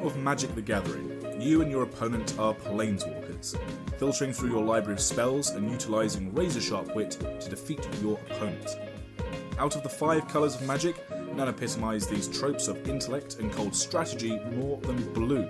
of Magic the Gathering, you and your opponent are planeswalkers, filtering through your library of spells and utilising razor-sharp wit to defeat your opponent. Out of the 5 colours of Magic, none epitomise these tropes of intellect and cold strategy more than blue.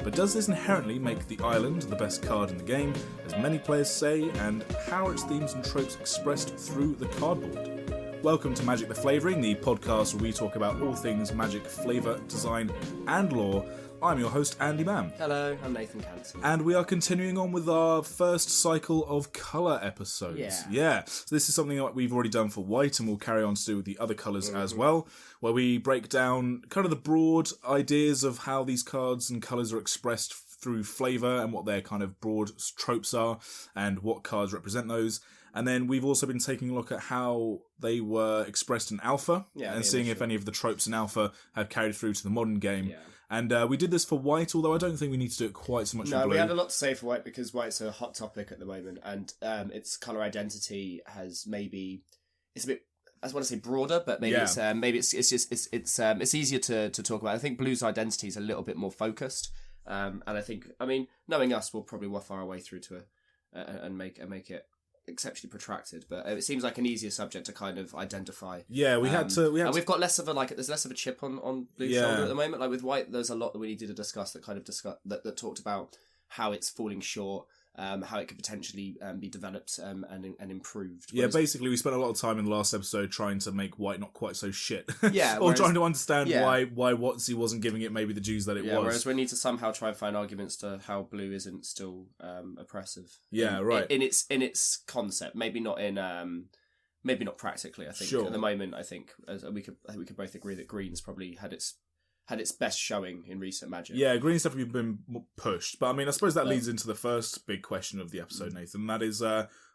But does this inherently make the island the best card in the game, as many players say, and how are its themes and tropes expressed through the cardboard? Welcome to Magic the Flavouring, the podcast where we talk about all things Magic, flavour, design and lore. I'm your host, Andy Mann. Hello, I'm Nathan Canson. And we are continuing on with our first cycle of colour episodes. Yeah. So this is something that we've already done for white, and we'll carry on to do with the other colours as well, where we break down kind of the broad ideas of how these cards and colours are expressed through flavour and what their kind of broad tropes are and what cards represent those. And then we've also been taking a look at how they were expressed in Alpha and seeing if any of the tropes in Alpha have carried through to the modern game. Yeah. And we did this for white, although I don't think we need to do it quite so much for blue. No, we had a lot to say for white because white's a hot topic at the moment, and its colour identity has it's a bit, I just want to say broader, but maybe it's easier to talk about. I think blue's identity is a little bit more focused, and I think, knowing us, we'll probably waff our way through to and make it exceptionally protracted, but it seems like an easier subject to kind of identify. Yeah, we've got less of there's less of a chip on Blue's shoulder at the moment. Like with white, there's a lot that we needed to discuss that talked about how it's falling short, how it could potentially be developed and improved. Yeah, basically we spent a lot of time in the last episode trying to make white not quite so shit. Yeah, or trying to understand why WotC wasn't giving it maybe the dues that it was. Whereas we need to somehow try and find arguments to how blue isn't still oppressive. Yeah, right. In its concept, maybe not practically. I think at the moment, I think we could both agree that green's probably had its best showing in recent Magic. Yeah, green's definitely been pushed. But I suppose that leads into the first big question of the episode, Nathan. And that is,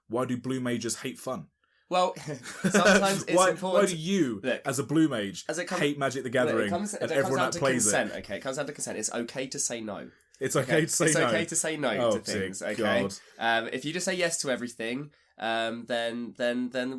why do blue mages hate fun? Well, sometimes it's important. Why do you, as a blue mage, hate Magic the Gathering and everyone that plays consent, it? Okay, it comes down to consent. It's okay to say no. It's okay to say no. It's okay to say no to things. Okay. If you just say yes to everything, then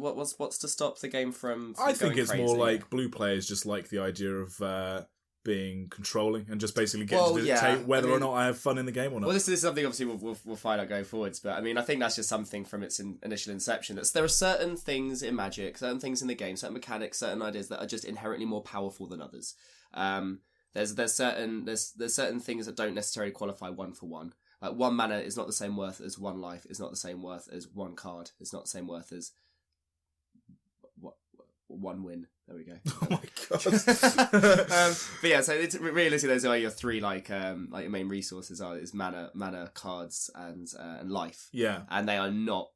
what's to stop the game from I think it's crazy? More like blue players just like the idea of being controlling and just basically getting to dictate whether or not I have fun in the game or not. Well, this is something obviously we'll find out going forwards, but I think that's just something from its initial inception. There are certain things in Magic, certain things in the game, certain mechanics, certain ideas that are just inherently more powerful than others. There's certain things that don't necessarily qualify one for one. Like one mana is not the same worth as one life. It's not the same worth as one card. It's not the same worth as one win. There we go. Oh my god. But yeah, so it's realistically those are your three like your main resources is mana, cards, and life. Yeah, and they're not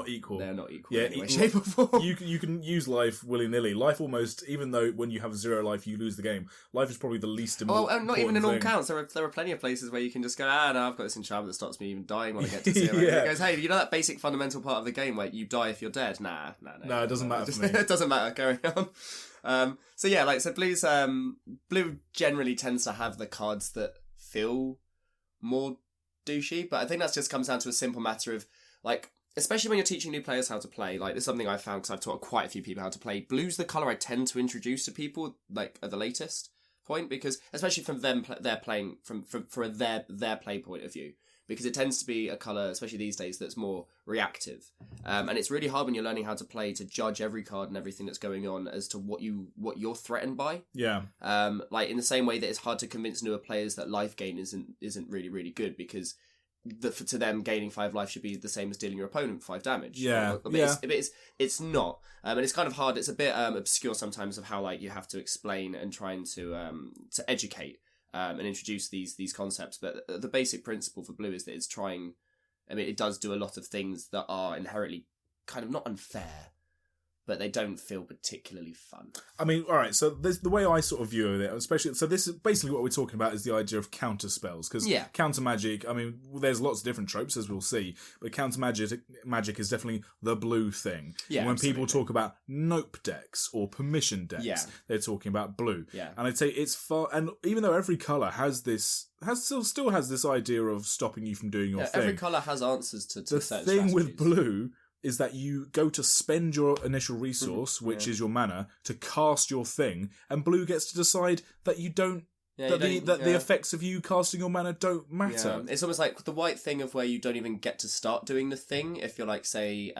equal. They're not equal in any way, shape or form. You can use life willy-nilly. Life almost, even though when you have 0 life you lose the game, life is probably the least important thing. Not even in all counts. There are plenty of places where you can just go, no, I've got this enchantment that stops me even dying when I get to 0. And it goes, hey, you know that basic fundamental part of the game where you die if you're dead? Nah, it doesn't matter for me. It doesn't matter. Carry on. Blue generally tends to have the cards that feel more douchey, but I think that just comes down to a simple matter of, like, especially when you're teaching new players how to play, like, this is something I found because I've taught quite a few people how to play. Blue's the colour I tend to introduce to people, like, at the latest point, because, especially from them, they're playing from their play point of view, because it tends to be a colour, especially these days, that's more reactive. And it's really hard when you're learning how to play to judge every card and everything that's going on as to what you're threatened by. Yeah. Like, in the same way that it's hard to convince newer players that life gain isn't really, really good, because to them, gaining 5 life should be the same as dealing your opponent 5 damage. Yeah, It's not, and it's kind of hard. It's a bit obscure sometimes of how, like, you have to explain and trying to educate and introduce these concepts. But the basic principle for blue is that it's trying. It does do a lot of things that are inherently kind of not unfair, but they don't feel particularly fun. All right, so the way I sort of view it, especially, so this is basically what we're talking about is the idea of counter spells, because counter magic, there's lots of different tropes, as we'll see, but counter magic is definitely the blue thing. Yeah, when people talk about nope decks or permission decks, they're talking about blue. Yeah. And I'd say it's far, and even though every colour still has this idea of stopping you from doing your thing. Every colour has answers to the certain thing strategies. With blue is that you go to spend your initial resource, which is your mana, to cast your thing, and blue gets to decide that you don't Yeah, the effects of you casting your mana don't matter. Yeah. It's almost like the white thing of where you don't even get to start doing the thing if you're like, say,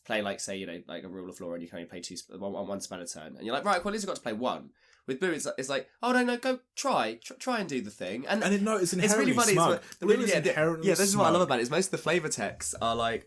play like, say, like a Rule of Flora and you can only play one spell a turn. And you're like, right, well, at least I've got to play one. With Blue, it's like, oh, no, go try and do the thing. And it's inherently really funny. smug. This is what I love about it, is most of the flavour texts are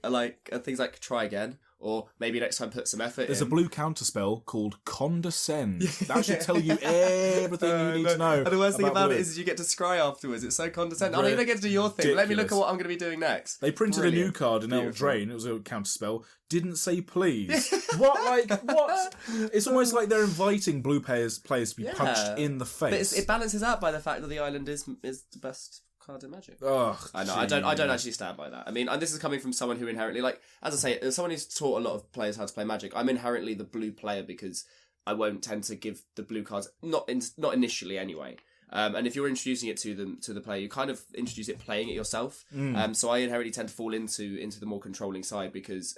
things like try again, or maybe next time put some effort There's in. a blue counterspell called Condescend. That should tell you everything you need to know. And the worst thing about it is you get to scry afterwards. It's so condescending. Oh, you don't get to do your thing. Let me look at what I'm going to be doing next. They printed a new card in Eldraine. It was a counterspell. Didn't say please. What? It's almost like they're inviting blue players to be punched in the face. But it balances out by the fact that the island is the best card in Magic. Oh, I know. I don't actually stand by that. I mean, and this is coming from someone who inherently, like, as I say, as someone who's taught a lot of players how to play Magic, I'm inherently the blue player because I won't tend to give the blue cards, not initially anyway. And if you're introducing it to the player, you kind of introduce it playing it yourself. So I inherently tend to fall into the more controlling side because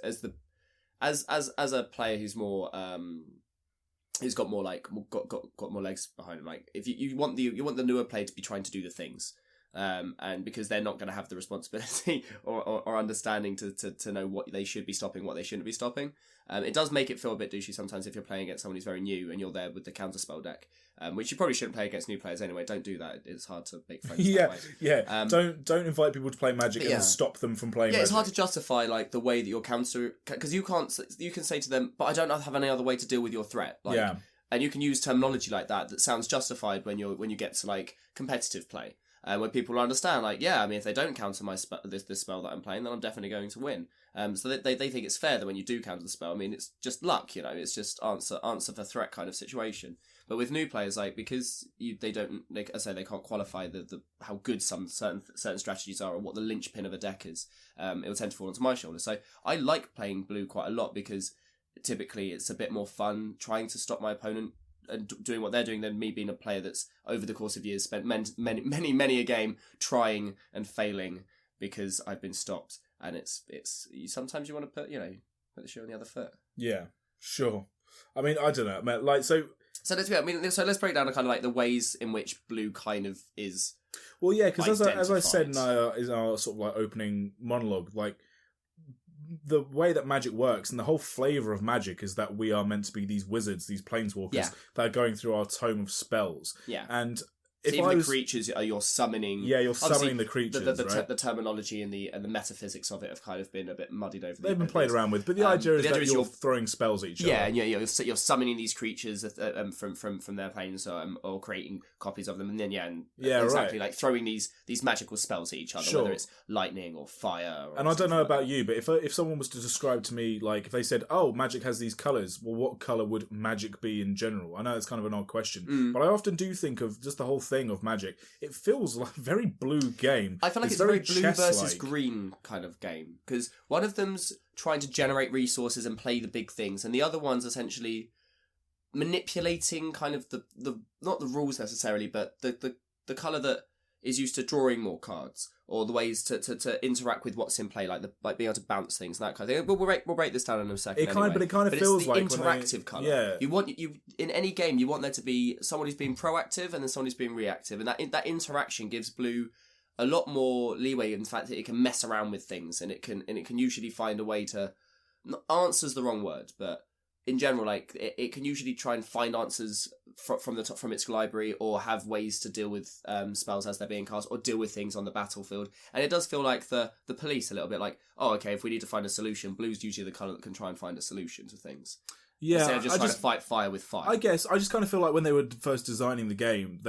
as a player who's more who's got more like got more legs behind him, like if you want the newer player to be trying to do the things. And because they're not going to have the responsibility or understanding to know what they should be stopping, what they shouldn't be stopping. It does make it feel a bit douchey sometimes if you're playing against someone who's very new and you're there with the counterspell deck, which you probably shouldn't play against new players anyway. Don't do that. It's hard to make friends that way. Yeah. Don't invite people to play Magic and stop them from playing Magic. It's hard to justify like the way that your counter, because you can say to them, but I don't have any other way to deal with your threat. And you can use terminology like that sounds justified when you get to like competitive play. Where people understand, like, yeah, I mean, if they don't counter my this spell that I'm playing, then I'm definitely going to win. So they think it's fair that when you do counter the spell, I mean, it's just luck, it's just answer for threat kind of situation. But with new players, like, because they can't qualify the how good some certain strategies are or what the linchpin of a deck is, it will tend to fall onto my shoulders. So I like playing blue quite a lot because typically it's a bit more fun trying to stop my opponent and doing what they're doing than me being a player that's over the course of years spent many a game trying and failing because I've been stopped. And it's sometimes you want to put the shoe on the other foot. Yeah, sure. I mean, I don't know, man. Like so let's break down kind of like the ways in which blue kind of is. Well, yeah, because as I said in our sort of like opening monologue, like, the way that Magic works and the whole flavour of Magic is that we are meant to be these wizards, these planeswalkers that are going through our tome of spells. Yeah. And the creatures you're summoning. Yeah, you're summoning the creatures. The terminology and the metaphysics of it have kind of been a bit muddied over. They've been played around with, but the idea is that you're throwing spells at each other. Yeah, and you're summoning these creatures from their planes or creating copies of them, and then exactly like throwing these magical spells at each other, whether it's lightning or fire. And I don't know about you, but if someone was to describe to me, like if they said, "Oh, Magic has these colours," well, what colour would Magic be in general? I know it's kind of an odd question, but I often do think of just the whole thing of Magic. It feels like a very blue game. I feel like it's a very blue versus green kind of game because one of them's trying to generate resources and play the big things, and the other one's essentially manipulating kind of the not the rules necessarily, but the colour that is used to drawing more cards or the ways to interact with what's in play, like being able to bounce things and that kind of thing. We'll break this down in a second. But it kind of feels like interactive colour. Yeah. You in any game you want there to be someone who's being proactive and then someone who's being reactive, and that interaction gives blue a lot more leeway. In fact, it can mess around with things and it can usually find a way to. Answer's the wrong word, but in general, like it can usually try and find answers from its library, or have ways to deal with spells as they're being cast, or deal with things on the battlefield. And it does feel like the police a little bit, like, oh, okay, if we need to find a solution, blue's usually the colour that can try and find a solution to things. Yeah, instead of just trying to fight fire with fire. I guess I just kind of feel like when they were first designing the game,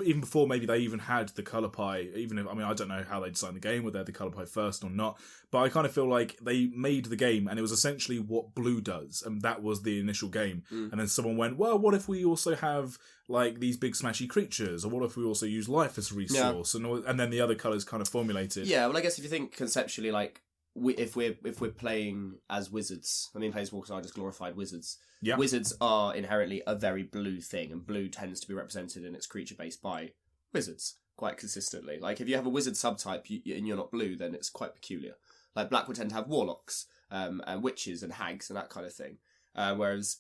even before maybe they even had the colour pie, I don't know how they designed the game, whether they had the colour pie first or not, but I kind of feel like they made the game and it was essentially what blue does, and that was the initial game. And then someone went, well, what if we also have like these big smashy creatures, or what if we also use life as a resource, and then the other colours kind of formulated. Yeah, well, I guess if you think conceptually, like if we're playing as wizards, I mean, planeswalkers are just glorified wizards. Yeah. Wizards are inherently a very blue thing, and blue tends to be represented in its creature base by wizards quite consistently. Like if you have a wizard subtype and you're not blue, then it's quite peculiar. Like black would tend to have warlocks and witches and hags and that kind of thing, whereas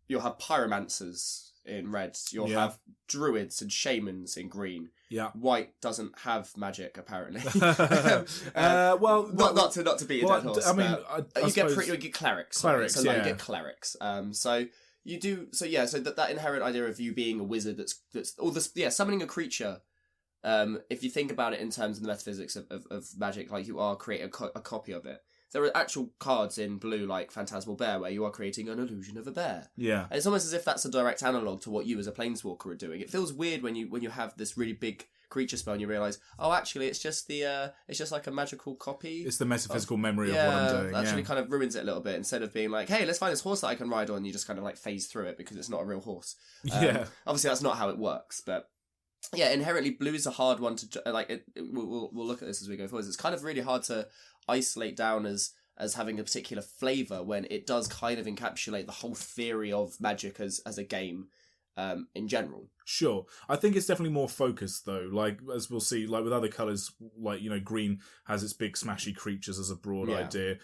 you'll have pyromancers in red. You'll Yeah. have druids and shamans in green. Yeah. White doesn't have magic apparently. Well, not to beat a dead horse. I mean, but I suppose you get clerics. Clerics, so like, yeah. you get clerics. So you do. So that inherent idea of you being a wizard that's all this. Yeah, summoning a creature. If you think about it in terms of the metaphysics of magic, like you are creating a copy of it. There are actual cards in blue, like Phantasmal Bear, where you are creating an illusion of a bear. Yeah. And it's almost as if that's a direct analogue to what you as a planeswalker are doing. It feels weird when you have this really big creature spell and you realise, oh, actually, it's just like a magical copy. It's the metaphysical memory of what I'm doing. Actually kind of ruins it a little bit. Instead of being like, hey, let's find this horse that I can ride on, you just kind of like phase through it because it's not a real horse. Obviously, that's not how it works, but yeah, inherently blue is a hard one to like. We'll look at this as we go forward. It's kind of really hard to isolate down as having a particular flavour when it does kind of encapsulate the whole theory of magic as a game in general. Sure. I think it's definitely more focused though. Like, as we'll see, like with other colours, like, green has its big smashy creatures as a broad idea.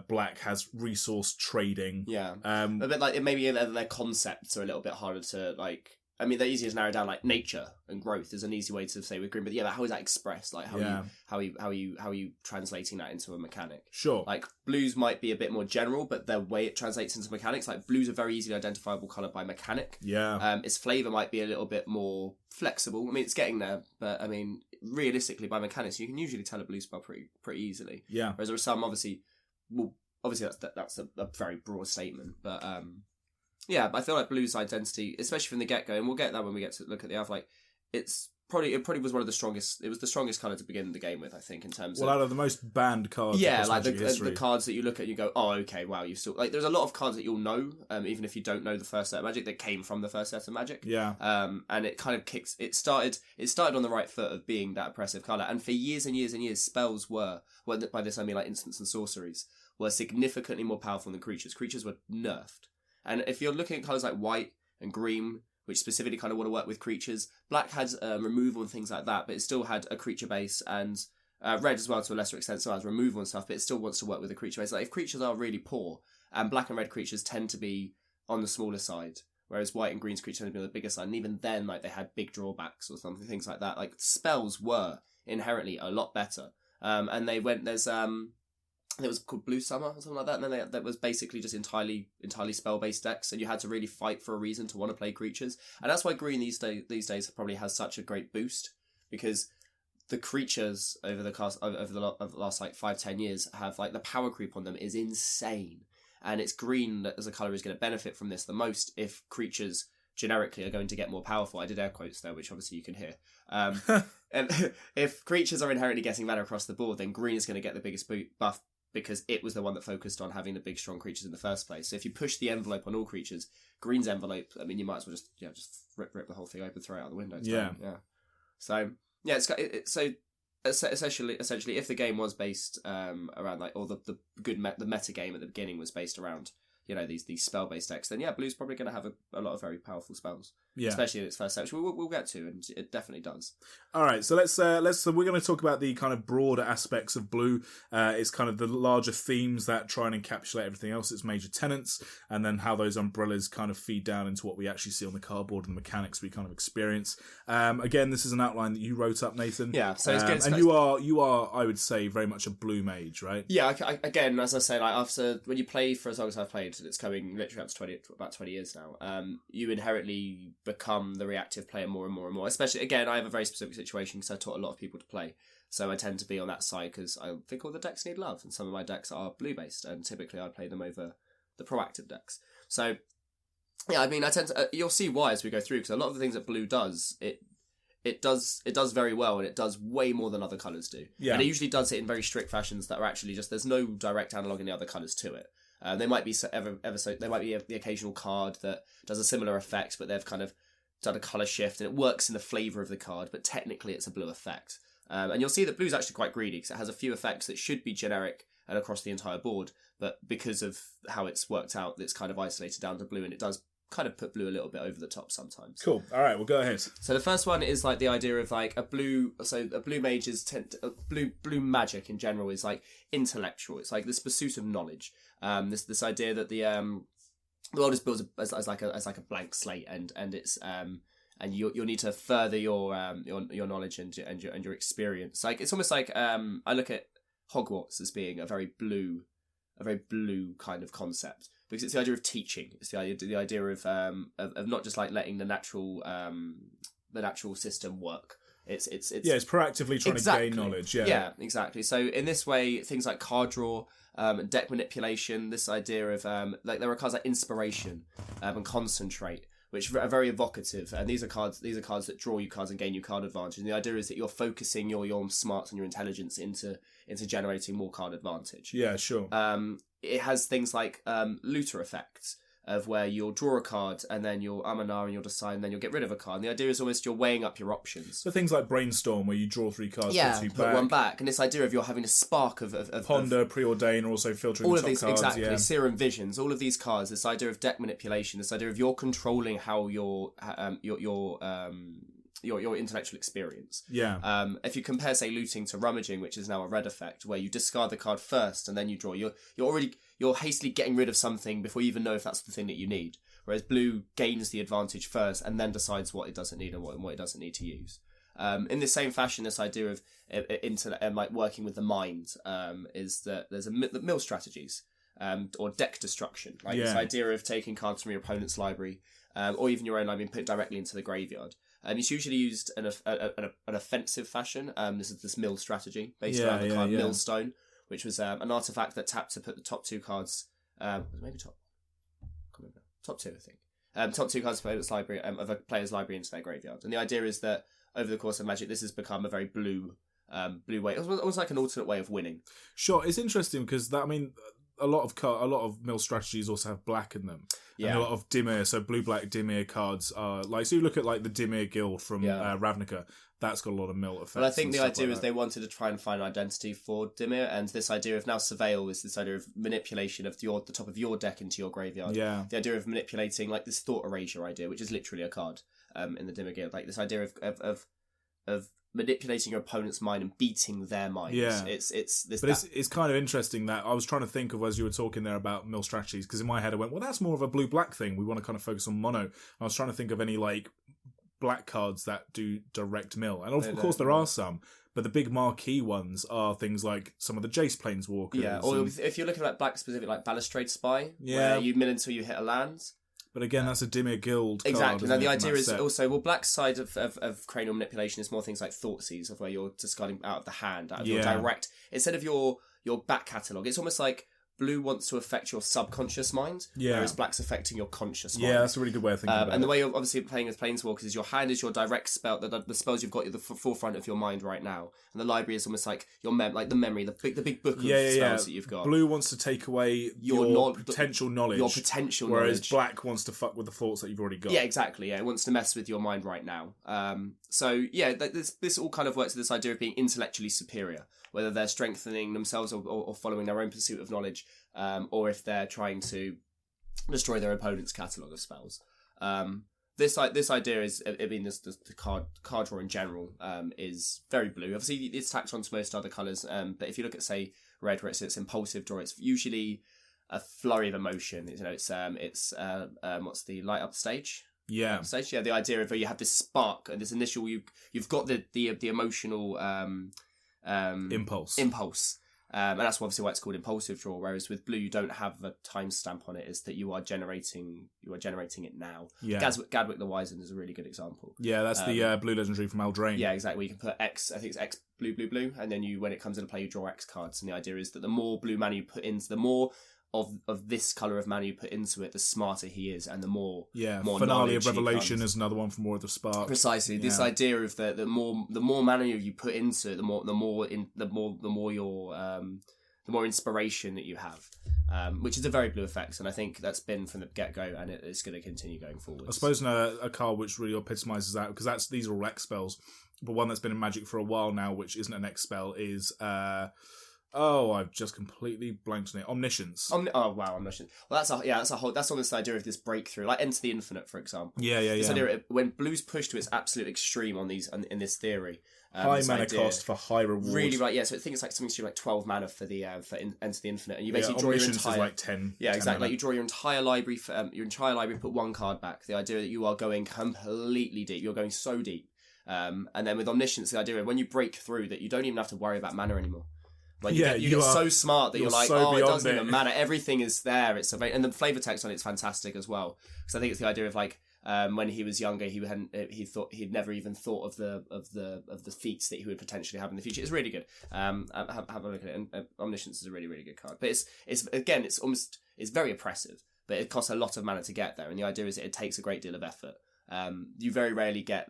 Black has resource trading. Yeah. A bit like, maybe their concepts are a little bit harder to like. I mean, they're easier to narrow down. Like nature and growth is an easy way to say with green, but how is that expressed? Like how are you translating that into a mechanic? Sure. Like blues might be a bit more general, but the way it translates into mechanics, like blues are very easily identifiable color by mechanic. Yeah. Its flavor might be a little bit more flexible. I mean, it's getting there, but I mean, realistically, by mechanics, you can usually tell a blue spell pretty easily. Yeah. Whereas there are some obviously that's a very broad statement, but yeah, I feel like blue's identity, especially from the get-go, and we'll get that when we get to look at the other, like, it probably was one of the strongest, it was the strongest colour to begin the game with, I think, in terms of... Well, out of the most banned cards across like Magic history. the cards that you look at and you go, oh, okay, wow, you still... Like, there's a lot of cards that you'll know, even if you don't know the first set of Magic, that came from the first set of Magic. Yeah. And it kind of kicks... It started on the right foot of being that oppressive colour, and for years and years and years, spells were, well, by this I mean like instants and sorceries, were significantly more powerful than creatures. Creatures were nerfed. And if you're looking at colours like white and green, which specifically kind of want to work with creatures, black had removal and things like that, but it still had a creature base, and red as well to a lesser extent still has removal and stuff, but it still wants to work with a creature base. Like if creatures are really poor, and black and red creatures tend to be on the smaller side, whereas white and green's creatures tend to be on the bigger side, and even then, like they had big drawbacks or something, things like that. Like spells were inherently a lot better, and they went. It was called Blue Summer or something like that, and then that was basically just entirely spell-based decks, and you had to really fight for a reason to want to play creatures. And that's why green these days probably has such a great boost, because the creatures over the last like 5-10 years have like the power creep on them is insane, and it's green that as a colour is going to benefit from this the most if creatures generically are going to get more powerful. I did air quotes there, which obviously you can hear. And if creatures are inherently getting better across the board, then green is going to get the biggest buff, because it was the one that focused on having the big, strong creatures in the first place. So if you push the envelope on all creatures, green's envelope, I mean, you might as well just rip the whole thing open, throw it out the window. Yeah. So, yeah, so essentially, if the game was based around, like, or the meta game at the beginning was based around, these spell-based decks, then yeah, blue's probably going to have a lot of very powerful spells. Yeah. Especially in its first set, which we'll get to, and it definitely does. All right, so so we're going to talk about the kind of broader aspects of blue. It's kind of the larger themes that try and encapsulate everything else, its major tenets, and then how those umbrellas kind of feed down into what we actually see on the cardboard and the mechanics we kind of experience. Again, this is an outline that you wrote up, Nathan. Yeah, so it's good. And you are, I would say, very much a blue mage, right? Yeah, again, as I say, like after when you play for as long as I've played, it's coming literally up to about 20 years now. You inherently become the reactive player more and more and more. Especially, again, I have a very specific situation because I taught a lot of people to play, so I tend to be on that side because I think all the decks need love, and some of my decks are blue based, and typically I play them over the proactive decks. So yeah, I mean, I tend to you'll see why as we go through, because a lot of the things that blue does, it does very well, and it does way more than other colours do. Yeah. And it usually does it in very strict fashions that are actually just, there's no direct analogue in the other colours to it. There might be there might be the occasional card that does a similar effect, but they've kind of done a colour shift, and it works in the flavour of the card, but technically it's a blue effect. And you'll see that blue's actually quite greedy, because it has a few effects that should be generic and across the entire board, but because of how it's worked out, it's kind of isolated down to blue, and it does kind of put blue a little bit over the top sometimes. Cool. All right, well, go ahead. So the first one is like the idea of like a blue mage is blue magic in general is like intellectual. It's like this pursuit of knowledge. This idea that the world is built as like a blank slate, and it's and you'll need to further your knowledge and your experience. Like it's almost like I look at Hogwarts as being a very blue kind of concept, because it's the idea of teaching. It's the idea of not just like letting the natural system work. It's proactively trying to gain knowledge. Yeah, exactly. So in this way, things like card draw, deck manipulation, this idea of like there are cards like inspiration and concentrate, which are very evocative, and these are cards that draw you cards and gain you card advantage. And the idea is that you're focusing your smarts and your intelligence into generating more card advantage. Yeah, sure. It has things like looter effects, of where you'll draw a card and then you'll and you'll decide, and then you'll get rid of a card. And the idea is almost you're weighing up your options. So things like brainstorm, where you draw 3 cards, put one back, and this idea of you're having a spark of ponder, preordain, or also filtering all the of top these cards, exactly. Serum visions, all of these cards. This idea of deck manipulation, this idea of you're controlling how your intellectual experience. Yeah. If you compare, say, looting to rummaging, which is now a red effect, where you discard the card first and then you draw, you're hastily getting rid of something before you even know if that's the thing that you need. Whereas blue gains the advantage first and then decides what it doesn't need and what it doesn't need to use. In the same fashion, this idea of like working with the mind is that there's the mill strategies or deck destruction. Like this idea of taking cards from your opponent's library or even your own library and put it directly into the graveyard. It's usually used in an offensive fashion. This is this mill strategy based around the card Millstone, which was an artifact that tapped to put the top 2 cards, maybe top 2, I think. Top 2 cards of a player's library into their graveyard. And the idea is that over the course of Magic, this has become a very blue way. It was like an alternate way of winning. Sure, it's interesting because a lot of mill strategies also have black in them. Yeah. And a lot of Dimir, so blue-black Dimir cards are like, so you look at like the Dimir Guild from Ravnica, that's got a lot of mill effects. Well, I think the idea is they wanted to try and find an identity for Dimir, and this idea of now Surveil is this idea of manipulation of the top of your deck into your graveyard. Yeah. The idea of manipulating, like this Thought Erasure idea, which is literally a card in the Dimir Guild. Like this idea of manipulating your opponent's mind and beating their mind. Yeah. It's kind of interesting that I was trying to think of as you were talking there about mill strategies, because in my head I went, well, that's more of a blue-black thing. We want to kind of focus on mono. I was trying to think of any like black cards that do direct mill, and of course there are some, but the big marquee ones are things like some of the Jace Planeswalkers. Yeah, or if you're looking at black specific, like Balustrade Spy, where you mill until you hit a land. But again, that's a Dimir Guild card. Exactly. Now the idea is also, black's side of cranial manipulation is more things like Thoughtseize, of where you're discarding out of the hand, out of your direct, instead of your back catalogue. It's almost like blue wants to affect your subconscious mind, whereas black's affecting your conscious mind. Yeah, that's a really good way of thinking about it. And the way you're obviously playing with Planeswalkers is your hand is your direct spell, the spells you've got at the forefront of your mind right now. And the library is almost like your like the memory, the big book of spells that you've got. Blue wants to take away your potential knowledge. Your potential whereas knowledge. Black wants to fuck with the thoughts that you've already got. Yeah, exactly. Yeah, it wants to mess with your mind right now. So yeah, this all kind of works with this idea of being intellectually superior, whether they're strengthening themselves or following their own pursuit of knowledge, or if they're trying to destroy their opponent's catalogue of spells. This idea is, the card draw in general is very blue. Obviously, it's tacked onto most other colours, but if you look at, say, red, where it's impulsive draw, it's usually a flurry of emotion. It's what's the light up stage? Yeah. Stage. Yeah, the idea of where you have this spark and this initial, you've got the emotional impulse. And that's obviously why it's called impulsive draw. Whereas with blue, you don't have a timestamp on it. It's that you are generating it now. Yeah. Gadwick the Wizened is a really good example. Yeah, that's the blue legendary from Eldraine. Yeah, exactly. You can put X. I think it's X blue, and then when it comes into play, you draw X cards. And the idea is that the more blue mana you put into, the more of this colour of mana you put into it, the smarter he is, and the more Finale of Revelation is another one from War of the Spark. Precisely, this idea of the more mana you put into it, the more inspiration that you have, which is a very blue effect, and I think that's been from the get go, and it's going to continue going forward. I suppose a card which really epitomises that, because these are all X spells, but one that's been in Magic for a while now, which isn't an X spell, is I've just completely blanked on it. Omniscience. Omniscience. Well, that's on this idea of this breakthrough, like Enter the Infinite, for example. Yeah. This idea when blue's pushed to its absolute extreme in this theory, High mana cost for high reward. Really, right? Yeah. So I think it's like something to do like 12 mana for the Enter the Infinite, and you basically draw your entire. Is like 10. Yeah, 10 exactly. mana. Like you draw your entire library. Put one card back. The idea that you are going completely deep. You're going so deep. And then with Omniscience, the idea of when you break through that you don't even have to worry about mana anymore. Like you get so smart that you're like, so it doesn't it. even matter. Everything is there. It's available, and the flavor text on it's fantastic as well. Because I think it's the idea of like when he was younger, he'd never even thought of the feats that he would potentially have in the future. It's really good. Have a look at it. And Omniscience is a really, really good card. But it's very oppressive. But it costs a lot of mana to get there, and the idea is that it takes a great deal of effort. You very rarely get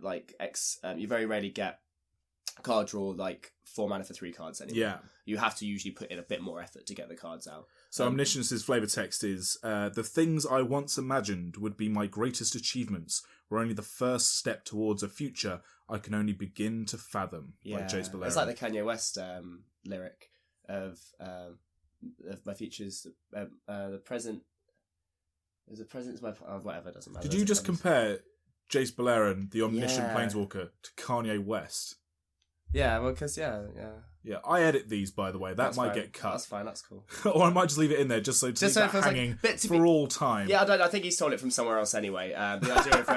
card draw like 4 mana for 3 cards anymore. Yeah. You have to usually put in a bit more effort to get the cards out. So Omniscience's flavor text is, the things I once imagined would be my greatest achievements were only the first step towards a future I can only begin to fathom. By Jace Balera. It's like the Kanye West lyric of my futures, the present. Is the present my whatever, it doesn't matter. Did you just compare Jace Balera, the omniscient planeswalker, to Kanye West? Yeah, well, because Yeah, I edit these, by the way. That might get cut. That's fine. That's cool. Or I might just leave it in there just so to leave that hanging for all time. Yeah, I think he stole it from somewhere else anyway. The idea of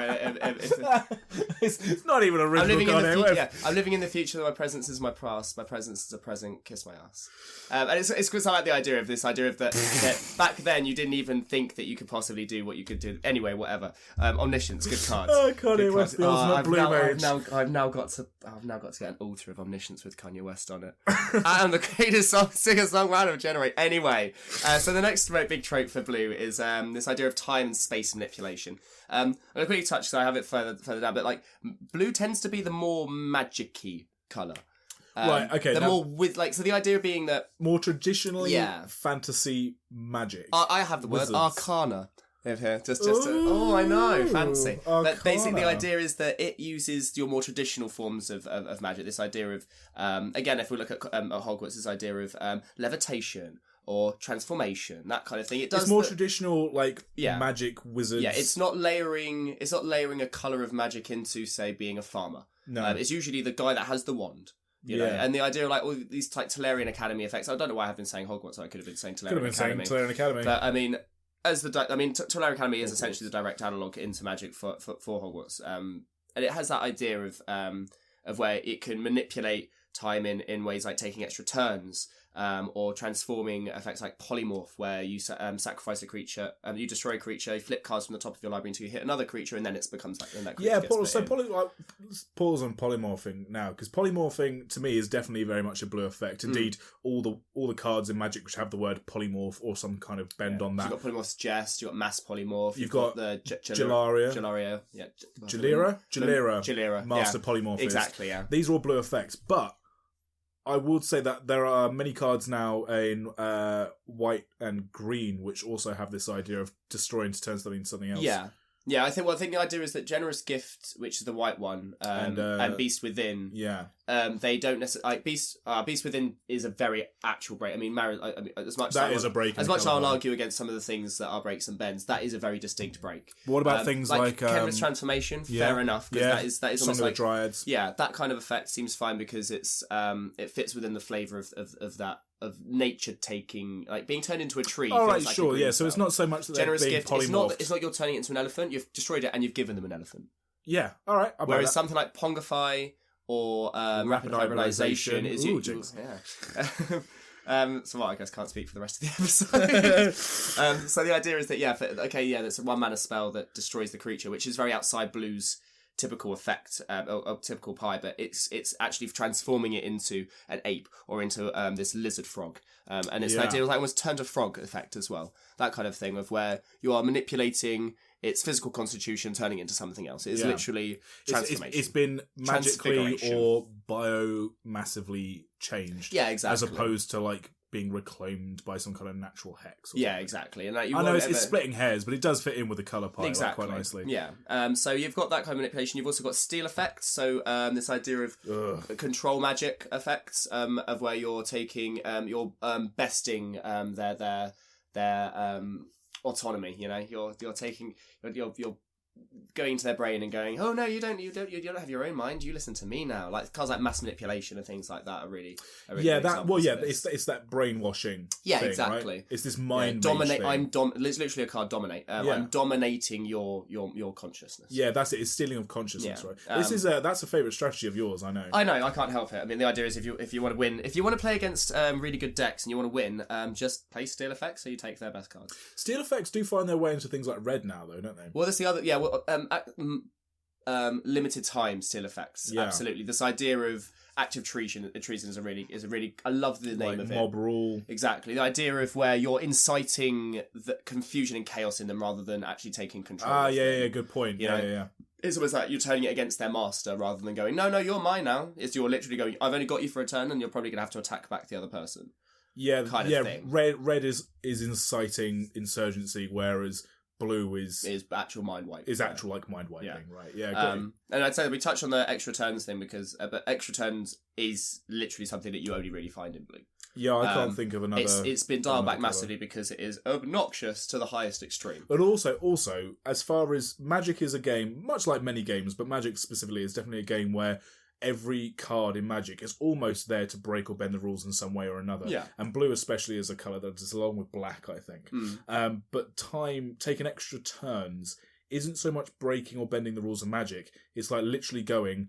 it's not even original. I'm living in the future. My presence is my past. My presence is a present. Kiss my ass. And it's because I like the idea of that back then you didn't even think that you could possibly do what you could do. Anyway, whatever. Omniscience, good cards. Oh, Kanye West, the ultimate blue mage. I've now got to get an altar of Omniscience with Kanye West on it. I'm the greatest singer-songwriter of generate. Anyway, so the next big trope for blue is this idea of time and space manipulation. I'm going to quickly touch because I have it further down, but like blue tends to be the more magic-y colour. Right, okay. The more with so the idea being that more traditionally fantasy magic. I have the word arcana. Here, just I know, fancy. Arcana. But basically, the idea is that it uses your more traditional forms of magic. This idea of again, if we look at Hogwarts, this idea of levitation or transformation, that kind of thing. It's more traditional, magic wizards. Yeah, it's not layering a color of magic into, say, being a farmer. No, it's usually the guy that has the wand. You know, and the idea of all these Tolarian Academy effects. I don't know why I have been saying Hogwarts. I could have been saying Tolarian Academy. But I mean. Tolarian Academy is essentially the direct analog into Magic for Hogwarts, and it has that idea of where it can manipulate time in ways like taking extra turns, or transforming effects like polymorph, where you sacrifice a creature, you destroy a creature, you flip cards from the top of your library until you hit another creature, and then it becomes like that creature pause on polymorphing now, because polymorphing to me is definitely very much a blue effect. Indeed, all the cards in Magic which have the word polymorph or some kind of bend on that. You've got polymorph's Jest, you've got mass polymorph, you've got the Jalaria, Jalera, master polymorph. Exactly, yeah. These are all blue effects, but I would say that there are many cards now in white and green which also have this idea of destroying to turn something into something else. Yeah, I think the idea is that Generous Gift, which is the white one, and Beast Within, they don't necessarily Beast Within is a very actual break. I mean, as much that is a break. As much as I'll argue against some of the things that are breaks and bends, that is a very distinct break. What about things like Kenrith's Transformation? Fair enough, because that is almost like Dryads. Yeah, that kind of effect seems fine because it's it fits within the flavour of that. Of nature taking, being turned into a tree. All right, sure, yeah. So it's not so much that Generous they're being Gift. polymorphed. It's not you're turning it into an elephant. You've destroyed it and you've given them an elephant. Yeah, all right. Whereas something like Pongify or Rapid Hybridization is so I guess can't speak for the rest of the episode. So the idea is that that's a 1 mana spell that destroys the creature, which is very outside Blue's typical effect, or typical pie, but it's actually transforming it into an ape or into this lizard frog, and it's an idea of almost turned a frog effect as well. That kind of thing of where you are manipulating its physical constitution, turning it into something else. It is literally transformation. It's been magically or biomassively changed. Yeah, exactly. As opposed to being reclaimed by some kind of natural hex. Exactly. And I know it's splitting hairs, but it does fit in with the colour palette quite nicely. Yeah. So you've got that kind of manipulation. You've also got steal effects. So this idea of control magic effects, of where you're taking, you're besting their autonomy. You know, you're taking, you're going into their brain and going, oh no, you don't have your own mind. You listen to me now. Like cards like mass manipulation and things like that are really yeah, good examples of this. it's that brainwashing. Yeah, thing, exactly. Right? It's this mind dominate. thing. It's literally a card dominate. I'm dominating your consciousness. Yeah, that's it. It's stealing of consciousness, Yeah. right? This is that's a favourite strategy of yours. I know. I can't help it. I mean, the idea is if you want to win, if you want to play against really good decks and you want to win, just play steal effects so you take their best cards. Steal effects do find their way into things like red now, though, don't they? Well, that's the other. Yeah. Well, limited time steal effects. Yeah. Absolutely. This idea of active treason is a really. I love the name of it. Mob rule. Exactly. The idea of where you're inciting the confusion and chaos in them rather than actually taking control. Yeah. Good point. You know? Yeah. It's almost like you're turning it against their master rather than going, no, you're mine now. It's you're literally going, I've only got you for a turn and you're probably going to have to attack back the other person. Yeah, kind of thing. Red is inciting insurgency, whereas blue is actual mind wipe. Is actual like mind wiping, right? Yeah. And I'd say that we touched on the extra turns thing because but extra turns is literally something that you only really find in blue. Yeah, I can't think of another. It's been dialed back massively because it is obnoxious to the highest extreme. But also, as far as Magic is a game, much like many games, but Magic specifically is definitely a game where every card in Magic is almost there to break or bend the rules in some way or another. Yeah. And blue especially is a colour that is along with black, I think. But taking extra turns isn't so much breaking or bending the rules of Magic. It's like literally going,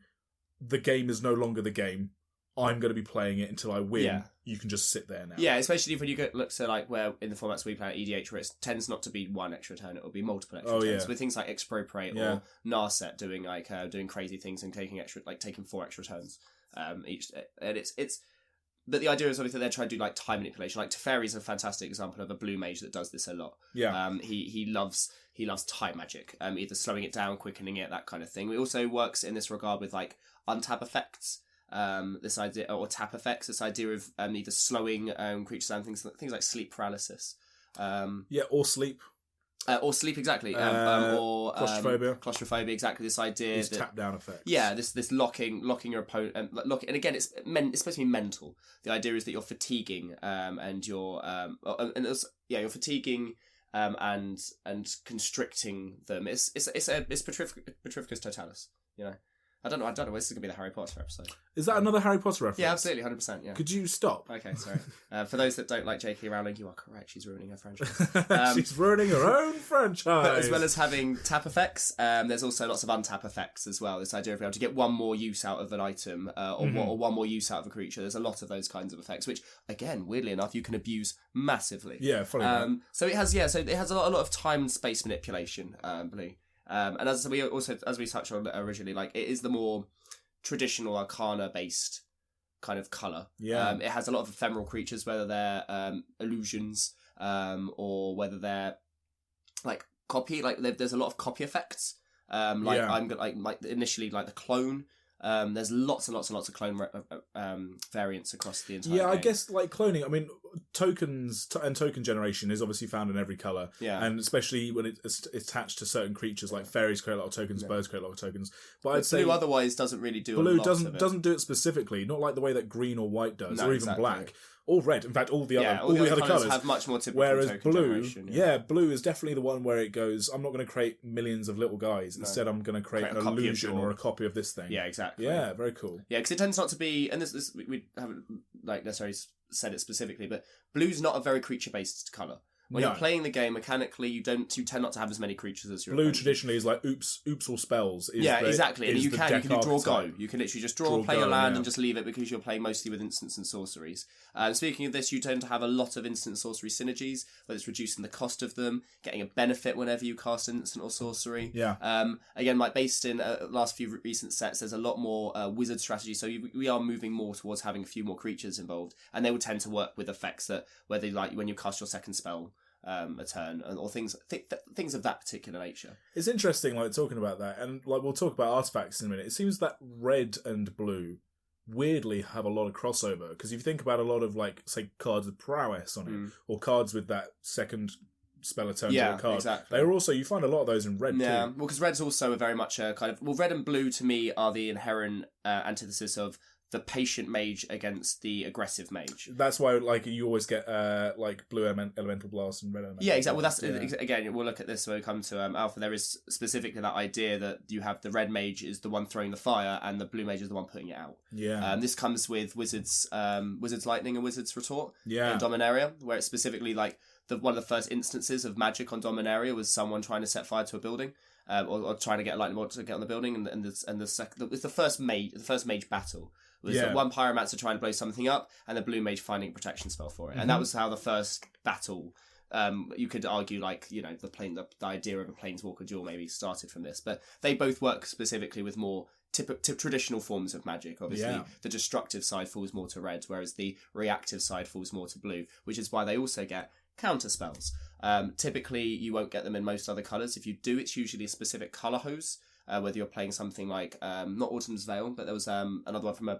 the game is no longer the game. I'm going to be playing it until I win. Yeah. You can just sit there now. Yeah, especially when you look to like where in the formats we play at EDH, where it tends not to be one extra turn, it will be multiple extra turns. Yeah. With things like Expropriate or Narset doing doing crazy things and taking 4 extra turns each. And it's but the idea is obviously they're trying to do like time manipulation. Like Teferi is a fantastic example of a blue mage that does this a lot. Yeah. He loves time magic. Either slowing it down, quickening it, that kind of thing. It also works in this regard with like untap effects. This idea, or tap effects, this idea of either slowing creatures down, things like sleep paralysis. Or sleep. Or sleep, exactly. Or claustrophobia, exactly. This idea is tap down effects. Yeah, this locking your opponent, and again, it's supposed to be mental. The idea is that you're fatiguing, and you're you're fatiguing, and constricting them. It's Petrificus Totalis, you know. I don't know. This is going to be the Harry Potter episode. Is that another Harry Potter reference? Yeah, absolutely, 100%. Yeah. Could you stop? Okay, sorry. For those that don't like J.K. Rowling, you are correct. She's ruining her franchise. She's ruining her own franchise. But as well as having tap effects, there's also lots of untap effects as well. This idea of being able to get one more use out of an item, or one more use out of a creature. There's a lot of those kinds of effects, which, again, weirdly enough, you can abuse massively. Yeah, funny. So it has a lot of time and space manipulation. Blue. And as we touched on originally, like it is the more traditional Arcana-based kind of colour. Yeah. It has a lot of ephemeral creatures, whether they're illusions, or whether they're like copy. Like there's a lot of copy effects. Initially like the clone. There's lots and lots and lots of clone variants across the entire game. I guess like cloning. I mean, tokens and token generation is obviously found in every colour. Yeah, and especially when it's attached to certain creatures, like fairies create a lot of tokens, birds create a lot of tokens. But I'd say blue otherwise doesn't really do. Blue a lot doesn't do it specifically, not like the way that green or white does, or even black. Or red. In fact, all the other colours have much more typical whereas token blue, generation. Blue is definitely the one where it goes, I'm not going to create millions of little guys. Instead, I'm going to create an illusion or a copy of this thing. Yeah, exactly. Yeah, very cool. Yeah, because it tends not to be, and this we haven't like necessarily said it specifically, but blue's not a very creature-based colour. When you're playing the game mechanically, you tend not to have as many creatures as your blue. Traditionally is like oops or spells. Exactly. And you can draw go. You can literally just draw play your land, and just leave it because you're playing mostly with instants and sorceries. Speaking of this, you tend to have a lot of instant sorcery synergies, whether it's reducing the cost of them, getting a benefit whenever you cast an instant or sorcery. Yeah. Again, like based in last few recent sets, there's a lot more wizard strategy. So we are moving more towards having a few more creatures involved, and they will tend to work with effects that whether like when you cast your second spell. A turn or things of that particular nature. It's interesting, like talking about that, and like we'll talk about artifacts in a minute. It seems that red and blue weirdly have a lot of crossover because if you think about a lot of like say cards with prowess on it or cards with that second spell a turn to a card, exactly. They're also you find a lot of those in red too. Well, because red's also a very much a kind of red and blue to me are the inherent antithesis of the patient mage against the aggressive mage. That's why, like, you always get like blue elemental blast and red elemental. Yeah, exactly. Well, blast. again, we'll look at this when we come to Alpha. There is specifically that idea that you have the red mage is the one throwing the fire, and the blue mage is the one putting it out. Yeah. This comes with Wizard's Lightning and Wizard's Retort in Yeah. Dominaria, where it's specifically like one of the first instances of magic on Dominaria was someone trying to set fire to a building. Or trying to get a lightning bolt to get on the building, and the first mage battle was one pyromancer trying to blow something up, and the blue mage finding a protection spell for it, and that was how the first battle. You could argue, like, you know, the idea of a planeswalker duel maybe started from this, but they both work specifically with more traditional forms of magic. Obviously, the destructive side falls more to red, whereas the reactive side falls more to blue, which is why they also get counter spells. Typically, you won't get them in most other colours. If you do, it's usually a specific colour hose. Whether you're playing something like not Autumn's Veil, but there was another one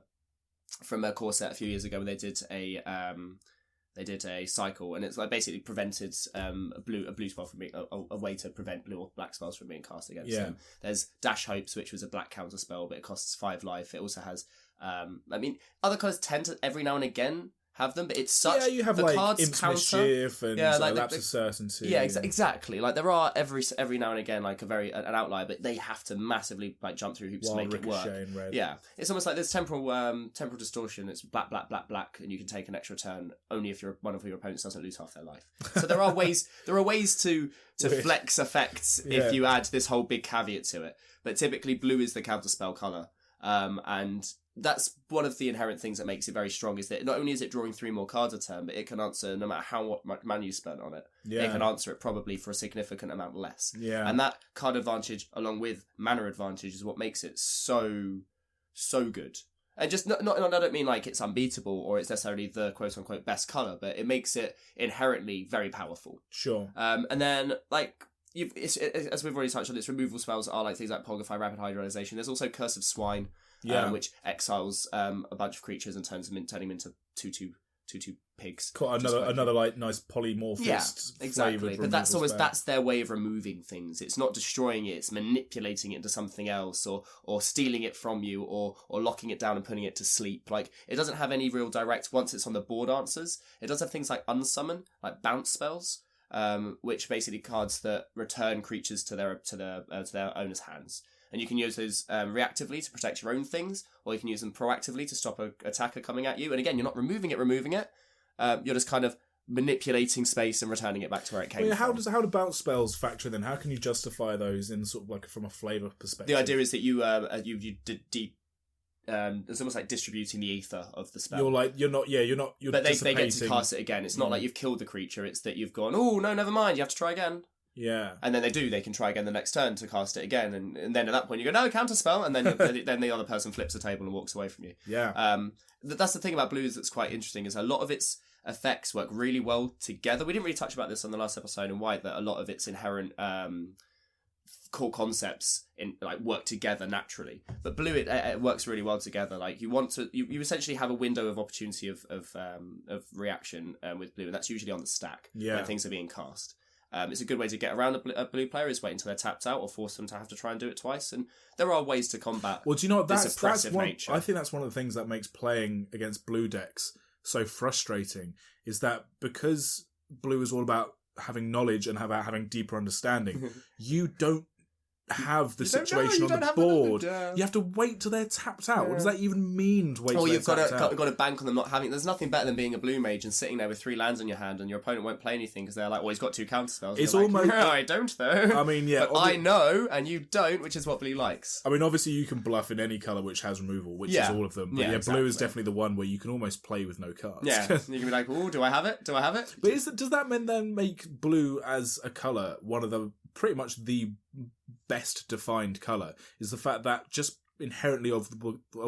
from a core set a few years ago where they did a cycle, and it's like basically prevented a blue spell from being a way to prevent blue or black spells from being cast against them. There's Dash Hopes, which was a black counter spell, but it costs 5 life. It also has other colours tend to every now and again have them, but it's such you have the like cards Imps counter. Mischief and like Lapse of Certainty. Yeah, exactly. Like there are every now and again like an outlier, but they have to massively like jump through hoops to make it work. Red. Yeah, it's almost like there's temporal distortion. It's black, and you can take an extra turn only if one of your opponents doesn't lose half their life. So there are ways to flex effects if you add this whole big caveat to it. But typically, blue is the counterspell color, and that's one of the inherent things that makes it very strong, is that not only is it drawing 3 more cards a turn, but it can answer no matter how much mana you spent on it. Yeah. It can answer it probably for a significant amount less. Yeah. And that card advantage, along with mana advantage, is what makes it so good. And just I don't mean like it's unbeatable or it's necessarily the quote unquote best color, but it makes it inherently very powerful. Sure. And then like as we've already touched on, its removal spells are like things like Pogify, Rapid Hydrolyzation. There's also Curse of Swine. Which exiles a bunch of creatures and turning them into 2/2 pigs. Quite another like nice polymorphist. Yeah, exactly. But that's their way of removing things. It's not destroying it; it's manipulating it into something else, or stealing it from you, or locking it down and putting it to sleep. Like it doesn't have any real direct. Once it's on the board, answers. It does have things like unsummon, like bounce spells, which basically cards that return creatures to their owner's hands. And you can use those reactively to protect your own things, or you can use them proactively to stop an attacker coming at you. And again, you're not removing it. You're just kind of manipulating space and returning it back to where it came from. How do bounce spells factor in then? How can you justify those in sort of like from a flavour perspective? The idea is that you it's almost like distributing the ether of the spell. But they get to cast it again. It's not like you've killed the creature. It's that you've gone, oh no, never mind. You have to try again. Yeah. And then they can try again the next turn to cast it again. And then at that point you go, no, counter spell. And then then the other person flips the table and walks away from you. Yeah. That's the thing about blues that's quite interesting, is a lot of its effects work really well together. We didn't really touch about this on the last episode in White, that a lot of its inherent core concepts work together naturally. But blue, it works really well together. Like you essentially have a window of opportunity of reaction with blue, and that's usually on the stack when things are being cast. It's a good way to get around a blue player, is wait until they're tapped out or force them to have to try and do it twice. And there are ways to combat. Well, do you know what, this oppressive nature. I think that's one of the things that makes playing against blue decks so frustrating, is that because blue is all about having knowledge and about having deeper understanding, you don't have the situation on the board. You have to wait till they're tapped out. Yeah. What does that even mean, to wait till they're tapped out? You've got to bank on them not having... There's nothing better than being a blue mage and sitting there with 3 lands in your hand, and your opponent won't play anything because they're like, well, he's got 2 counter spells. It's almost... No, I don't, though. I mean, yeah. But I know, and you don't, which is what blue likes. I mean, obviously you can bluff in any colour which has removal, which is all of them. But exactly. Blue is definitely the one where you can almost play with no cards. Yeah, you can be like, oh, do I have it? But does that then make blue as a colour one of the... pretty much the best defined colour, is the fact that just inherently of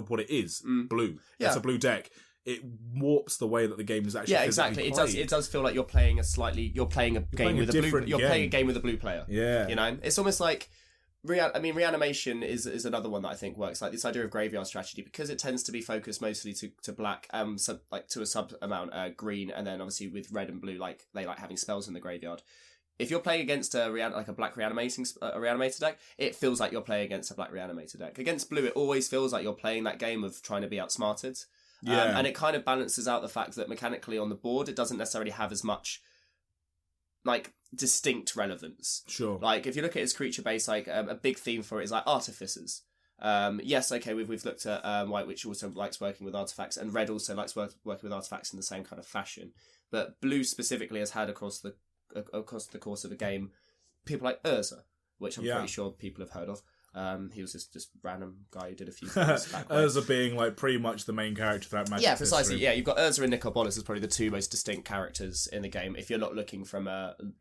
what it is, blue. Yeah. It's a blue deck. It warps the way that the game is actually exactly. Played. It does feel like you're playing a game with a blue player. Yeah. You know? It's almost like reanimation is another one that I think works. Like this idea of graveyard strategy, because it tends to be focused mostly to black, to a sub amount green, and then obviously with red and blue, like they like having spells in the graveyard. if you're playing against a black reanimator deck, it feels like you're playing against a black reanimator deck. Against blue, it always feels like you're playing that game of trying to be outsmarted. Yeah. And it kind of balances out the fact that mechanically on the board, it doesn't necessarily have as much like distinct relevance. Sure. Like if you look at its creature base, like a big theme for it is like artificers. Yes, okay, we've looked at white, which also likes working with artifacts, and red also likes working with artifacts in the same kind of fashion. But blue specifically has had across the course of the game people like Urza, which I'm pretty sure people have heard of. He was just random guy who did a few things back then. Urza being like pretty much the main character of that Magic. Yeah, precisely. history. Yeah, you've got Urza and Bolas as probably the two most distinct characters in the game. If you're not looking from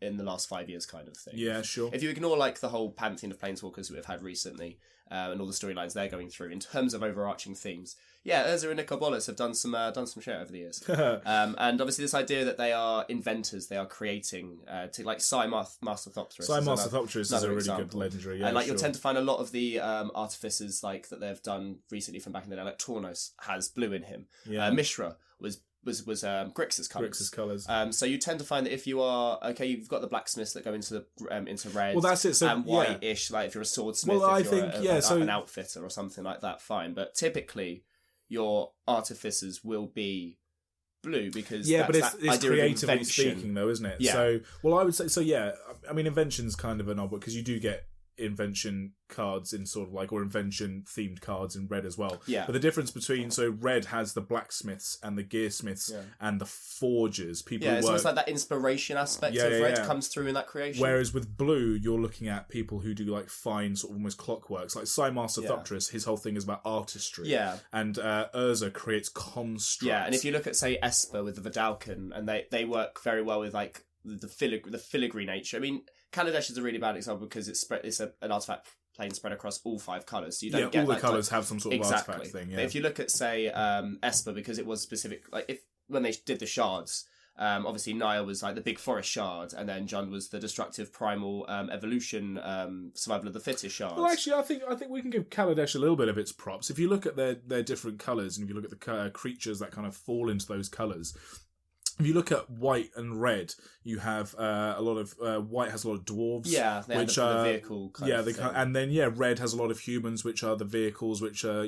in the last 5 years kind of thing. Yeah, sure. If you ignore like the whole pantheon of planeswalkers we've had recently, and all the storylines they're going through in terms of overarching themes, yeah, Urza and Bolas have done some shit over the years. And obviously this idea that they are inventors, they are creating to like Master Thopterus. Master Thopterus is a really good legendary. Yeah, and like you'll tend to find a lot of the artificers like that they've done recently from back in the day, like Tornos has blue in him. Yeah. Mishra was Grixis colours. Grixis colours. So you tend to find that if you are you've got the blacksmiths that go into red. Well, that's it. So, and white-ish, like if you're a swordsmith, well, if you're an outfitter or something like that, fine. But typically, your artificers will be blue because but it's creatively speaking, speaking, though, isn't it? Yeah. So, well, I would say so. Yeah, I mean, invention's kind of an odd one because you do get invention cards in sort of like, or invention themed cards in red as well. Yeah. But the difference between, so red has the blacksmiths and the gearsmiths and the forgers. People who it's work, almost like that inspiration aspect of red comes through in that creation. Whereas with blue, you're looking at people who do like fine sort of almost clockworks. Like Master Thopterus, his whole thing is about artistry. Yeah. And Urza creates constructs. Yeah, and if you look at, say, Esper with the Vidalcan, and they work very well with like the filigree nature. I mean, Kaladesh is a really bad example because it's an artifact plane spread across all 5 colours. So you don't get all the colours have some sort of exactly. artifact thing. Yeah. But if you look at, say, Esper, because it was specific, like when they did the shards, obviously Naya was like the big forest shard, and then Jund was the destructive primal evolution survival of the fittest shards. Well, actually, I think we can give Kaladesh a little bit of its props. If you look at their different colours, and if you look at the creatures that kind of fall into those colours. If you look at white and red, you have a lot of white has a lot of dwarves, which are the vehicle kind of thing. And then red has a lot of humans, which are the vehicles, which are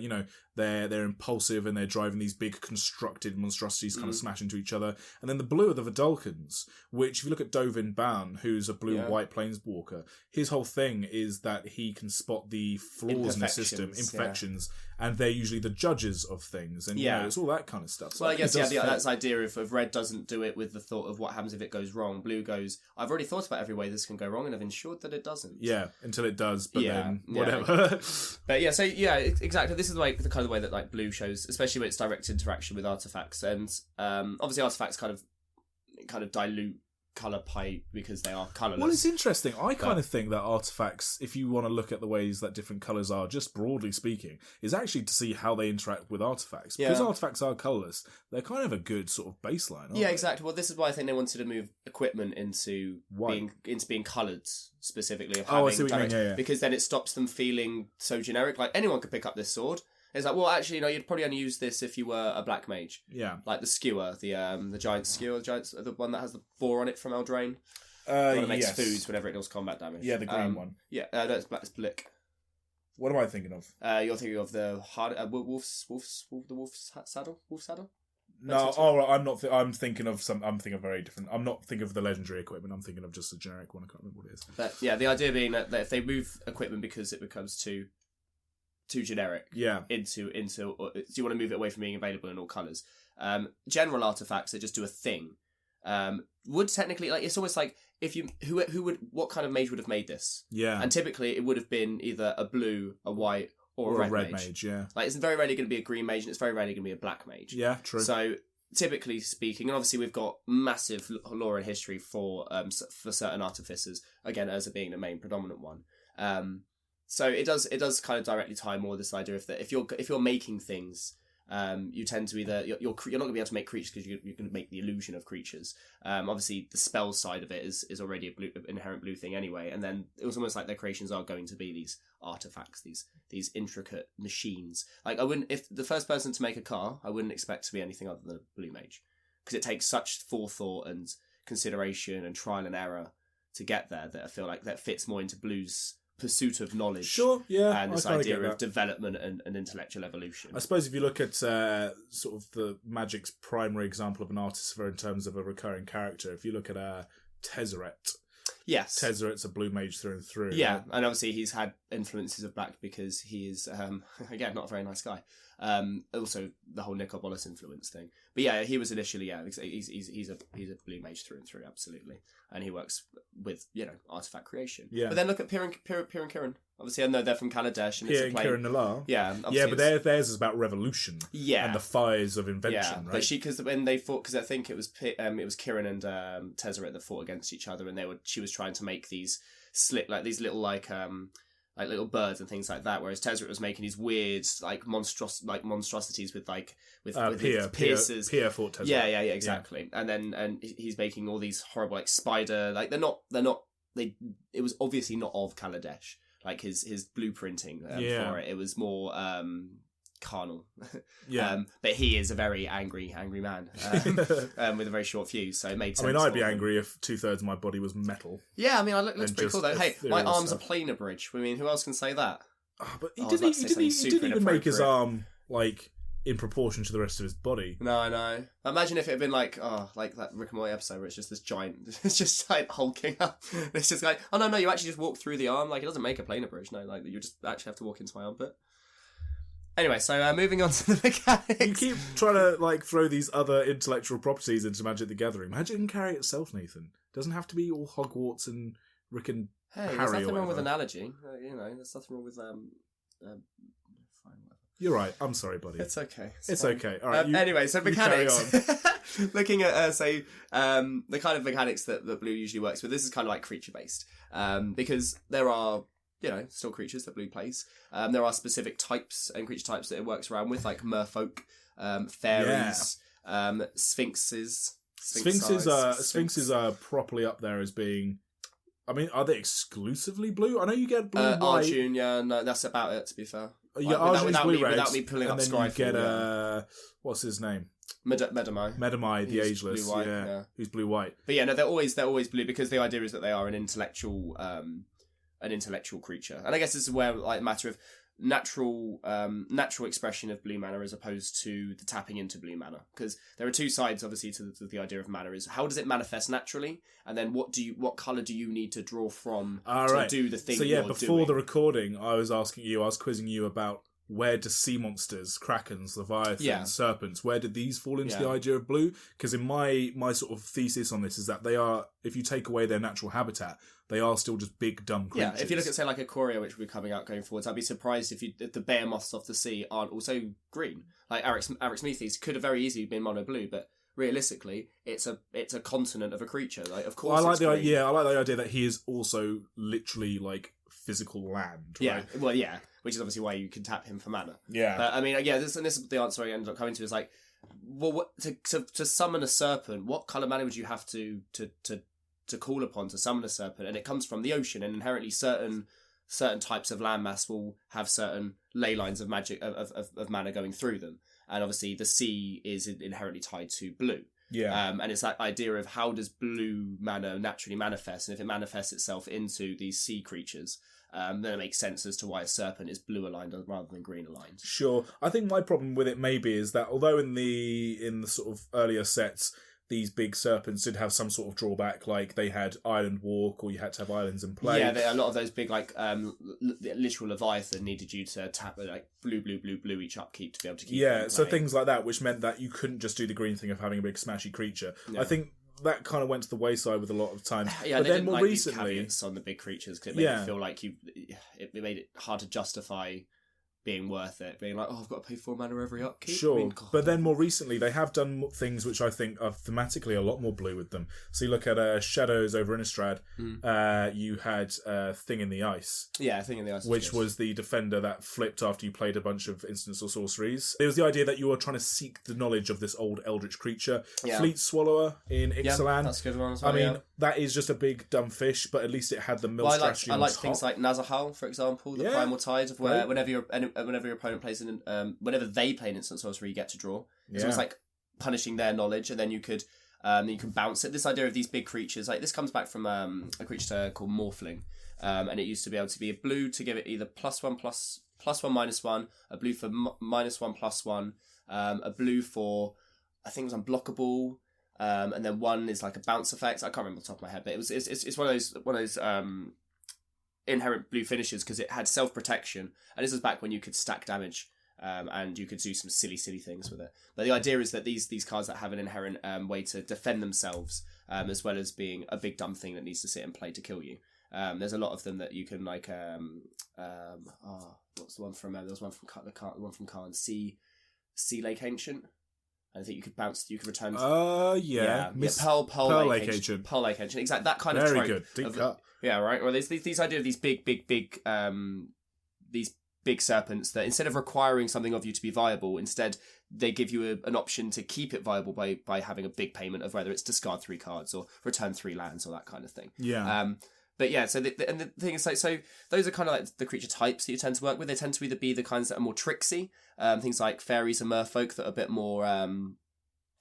they're impulsive and they're driving these big constructed monstrosities kind of smash into each other. And then the blue are the Vidalcans, which if you look at Dovin Ban, who's a blue-white planeswalker, his whole thing is that he can spot the flaws in the system, imperfections, and they're usually the judges of things, and it's all that kind of stuff. So well, I guess that's the idea of red doesn't do it with the thought of what happens if it goes wrong. Blue goes, I've already thought about every way this can go wrong, and I've ensured that it doesn't. Yeah, until it does, but then whatever. But exactly. This is like the kind of way that like blue shows, especially when it's direct interaction with artifacts, and obviously artifacts kind of dilute colour pipe because they are colourless. Well, it's interesting. I kind of think that artifacts, if you want to look at the ways that different colours are, just broadly speaking, is actually to see how they interact with artifacts. Because artifacts are colourless, they're kind of a good sort of baseline, aren't they? Exactly. Well, this is why I think they wanted to move equipment into being coloured specifically. I see what you mean, because then it stops them feeling so generic. Like, anyone could pick up this sword. It's like, well, actually, you'd probably only use this if you were a black mage. Yeah. Like the skewer, the giant skewer, the one that has the boar on it from Eldraine. The one that makes foods whenever it does combat damage. Yeah, the green one. Yeah, no, it's black. It's Blick. What am I thinking of? You're thinking of the wolf's saddle. Wolf saddle. No, I'm not. I'm thinking of I'm thinking of very different. I'm not thinking of the legendary equipment. I'm thinking of just a generic one. I can't remember what it is. But yeah, the idea being that if they move equipment because it becomes too generic. Yeah. Into you want to move it away from being available in all colours. General artifacts that just do a thing. Would technically, like, it's almost like if you what kind of mage would have made this? Yeah. And typically it would have been either a blue, a white, or a red mage. Yeah. Like, it's very rarely going to be a green mage, and it's very rarely going to be a black mage. Yeah, true. So typically speaking, and obviously we've got massive lore and history for certain artificers, again, as it being the main predominant one. So it does kind of directly tie more this idea of that if you're making things, you tend to either you're not going to be able to make creatures because you're going to make the illusion of creatures. Obviously the spell side of it is already an inherent blue thing anyway, and then it was almost like their creations are going to be these artifacts, these intricate machines. Like, if the first person to make a car, I wouldn't expect to be anything other than a blue mage, because it takes such forethought and consideration and trial and error to get there that I feel like that fits more into Blue's pursuit of knowledge. Sure, yeah. And this idea of development and intellectual evolution. I suppose if you look at sort of the Magic's primary example of an artist in terms of a recurring character, if you look at Tezzeret. Yes. Tezzeret's a blue mage through and through. Yeah, right? And obviously he's had influences of black because he is, again, not a very nice guy. Also, the whole Nicol Bolas influence thing. But yeah, he was initially, he's a blue mage through and through, absolutely. And he works with, artifact creation. Yeah. But then look at Pir and Kiran. Obviously, I know they're from Kaladesh. And Pir and Kiran Nalaar. Yeah. Yeah, but theirs is about revolution. Yeah. And the fires of invention, right? But because when they fought, because I think it was Kiran and Tezzeret that fought against each other, and she was trying to make these these little little birds and things like that, whereas Tezzeret was making these weird monstrosities with piercers. Pir fought Tezzeret. Yeah, exactly. Yeah. And he's making all these horrible spider, it was obviously not of Kaladesh, his blueprinting for it. It was more carnal. Yeah. But he is a very angry man with a very short fuse, so it made sense. I mean, I'd be angry if 2/3 of my body was metal. Yeah, I mean, it looks pretty cool though. Hey, my arm's a planar bridge. I mean, who else can say that? But he didn't even make his arm in proportion to the rest of his body. No, I know. Imagine if it had been like that Rick and Morty episode where it's just this giant, it's just hulking up. It's just oh no, you actually just walk through the arm. It doesn't make a planar bridge. No, you just actually have to walk into my armpit. Anyway, so moving on to the mechanics. You keep trying to throw these other intellectual properties into Magic the Gathering. Magic can carry itself, Nathan. It doesn't have to be all Hogwarts and Rick and Harry. There's nothing wrong with analogy. There's nothing wrong with You're right. I'm sorry, buddy. It's okay. It's okay. All right. Anyway, so mechanics. Looking at the kind of mechanics that Blue usually works with. This is kind of creature based, because there are still creatures that Blue plays. There are specific types and creature types that it works around with, like merfolk, fairies, sphinxes. Sphinxes are properly up there as being. I mean, are they exclusively blue? I know you get blue, white. Arjun, no, that's about it. To be fair, Arjun's blue, red, without me pulling up Scryfall. And then you get what's his name? Medamai, the ageless, blue-white, who's blue-white. But yeah, no, they're always blue because the idea is that they are an intellectual creature, and I guess this is where a matter of natural expression of blue mana as opposed to the tapping into blue mana, because there are two sides obviously to the idea of mana. Is how does it manifest naturally, and then what color do you need to draw from to do the thing. So yeah, before the recording, I was quizzing you about where do sea monsters, krakens, leviathans, serpents, where did these fall into the idea of blue? Because in my sort of thesis on this is that they are, if you take away their natural habitat, they are still just big, dumb creatures. Yeah, if you look at, say, a Courier, which will be coming out going forwards, I'd be surprised if the behemoths off the sea aren't also green. Arixmethes could have very easily been mono blue, but realistically, it's a continent of a creature. Of course, I like the idea that he is also literally physical land. Right? Yeah, well, yeah, which is obviously why you can tap him for mana. Yeah, but I mean, this is the answer I ended up coming to is to summon a serpent, what color mana would you have to call upon to summon a serpent? And it comes from the ocean, and inherently certain types of landmass will have certain ley lines of magic of mana going through them, and obviously the sea is inherently tied to blue. Yeah, and it's that idea of how does blue mana naturally manifest, and if it manifests itself into these sea creatures, then it makes sense as to why a serpent is blue aligned rather than green aligned. Sure, I think my problem with it maybe is that although in the sort of earlier sets, these big serpents did have some sort of drawback, like they had island walk, or you had to have islands in play. Yeah, a lot of those big, literal Leviathan needed you to tap blue each upkeep to be able to keep. Yeah, so things like that, which meant that you couldn't just do the green thing of having a big smashy creature. Yeah. I think that kind of went to the wayside with a lot of times. Yeah, but they then didn't more recently, caveats on the big creatures because it made it feel like it made it hard to justify being worth it, being I've got to pay 4 mana every upkeep. Sure, but then more recently they have done things which I think are thematically a lot more blue with them. So you look at Shadows over Innistrad, you had Thing in the Ice. Yeah, Thing in the Ice. Which was the defender that flipped after you played a bunch of instants or sorceries. There was the idea that you were trying to seek the knowledge of this old eldritch creature. Yeah. Fleet Swallower in Ixalan. Yeah, that's a good one as well. I mean, that is just a big dumb fish, but at least it had the mill strategy. I like things like Nazahal, for example, the Primal Tide, of where whenever your opponent plays whenever they play an instant sorcery, you get to draw. So it's punishing their knowledge, and then you could Then you can bounce it. This idea of these big creatures, like this comes back from a creature called Morphling, and it used to be able to be a blue to give it either +1 +1 -1, a blue for -1 +1, a blue for I think it was unblockable, and then one is like a bounce effect. I can't remember off the top of my head, but it's one of those inherent blue finishes because it had self protection, and this was back when you could stack damage. And you could do some silly things with it. But the idea is that these cards that have an inherent way to defend themselves, as well as being a big dumb thing that needs to sit and play to kill you. There's a lot of them that you can like. What's the one from? There was one from Khan. Sea Lake Ancient. I think you could bounce. You could return. Pearl Lake Ancient. Pearl Lake Ancient. Exactly that kind of very trope. Good. Deep cut. Yeah, right. Well, there's these idea of these big these big serpents that instead of requiring something of you to be viable, instead they give you an option to keep it viable by having a big payment of whether it's discard 3 cards or return 3 lands or that kind of thing. Yeah. But yeah, so the thing is like, so those are kind of like the creature types that you tend to work with. They tend to either be the kinds that are more tricksy, things like fairies and merfolk that are a bit more,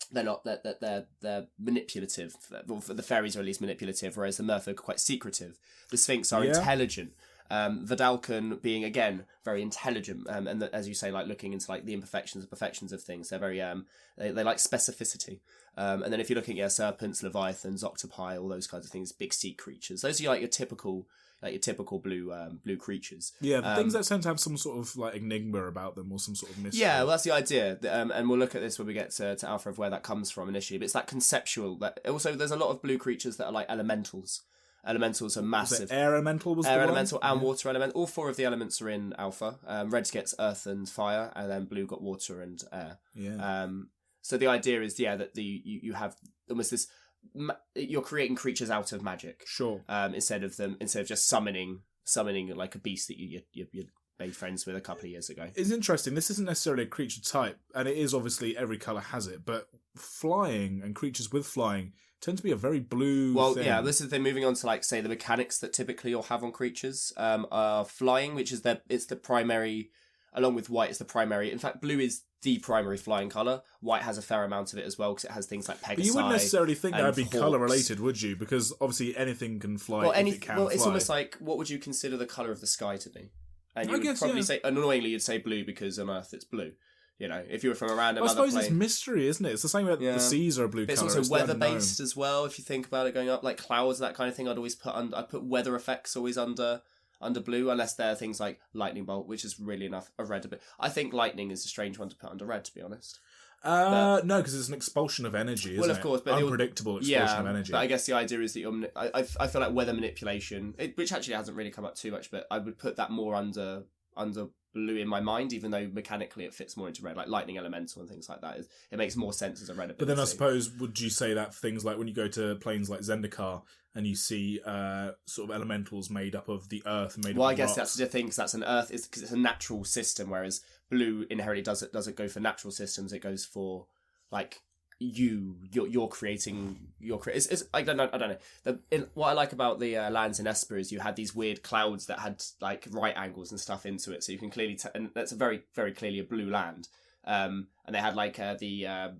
they're manipulative. Well, the fairies are at least manipulative, whereas the merfolk are quite secretive. The Sphinx are intelligent. Vidalcan being again very intelligent, and as you say, like looking into like the imperfections and perfections of things. They're very they like specificity. And then if you're looking at serpents, leviathans, octopi, all those kinds of things, big sea creatures. Those are like your typical blue creatures. Yeah, the things that tend to have some sort of like enigma about them or some sort of mystery. Yeah, well, that's the idea. And we'll look at this when we get to Alpha of where that comes from initially. But it's that conceptual. That also there's a lot of blue creatures that are like elementals. Elementals are massive. Air elemental was air the elemental one? and water element. All 4 of the elements are in Alpha. Red gets earth and fire, and then blue got water and air. Yeah. So the idea is that you have almost this. You're creating creatures out of magic. Sure. Instead of just summoning like a beast that you made friends with a couple of years ago. It's interesting. This isn't necessarily a creature type, and it is obviously every colour has it, but flying and creatures with flying tend to be a very blue thing. Yeah, this is the thing. Moving on to like say the mechanics that typically you'll have on creatures are flying, which is it's the primary, along with white, it's the primary. In fact, blue is the primary flying colour. White has a fair amount of it as well because it has things like Pegasi. But you wouldn't necessarily think that would be hawks. colour related, would you? Because obviously anything can fly if it can fly. It's almost like, what would you consider the colour of the sky to be? And you would guess, probably say, annoyingly, you'd say blue because on Earth it's blue. You know, if you were from a random other plane. I suppose it's mystery, isn't it? It's the same way the seas are a blue colour. It's also weather-based as well, if you think about it going up. Like clouds, that kind of thing, I'd put weather effects always under blue, unless they're things like lightning bolt, which is really enough a red. But I think lightning is a strange one to put under red, to be honest. No, because it's an expulsion of energy, isn't it? Well, of course. But unpredictable expulsion of energy. But I guess the idea is that I feel like weather manipulation, which actually hasn't really come up too much, but I would put that more under blue in my mind, even though mechanically it fits more into red, like lightning elemental and things like that. It makes more sense as a red ability. But then I suppose, would you say that things like when you go to planes like Zendikar and you see sort of elementals made up of the earth and made up of Well, I guess rocks. that's the thing, because that's an earth, because it's a natural system, whereas blue inherently doesn't go for natural systems, it goes for like you're creating I don't know. What I like about the lands in Esper is you had these weird clouds that had like right angles and stuff into it, so you can clearly and that's a very very clearly a blue land. And they had like the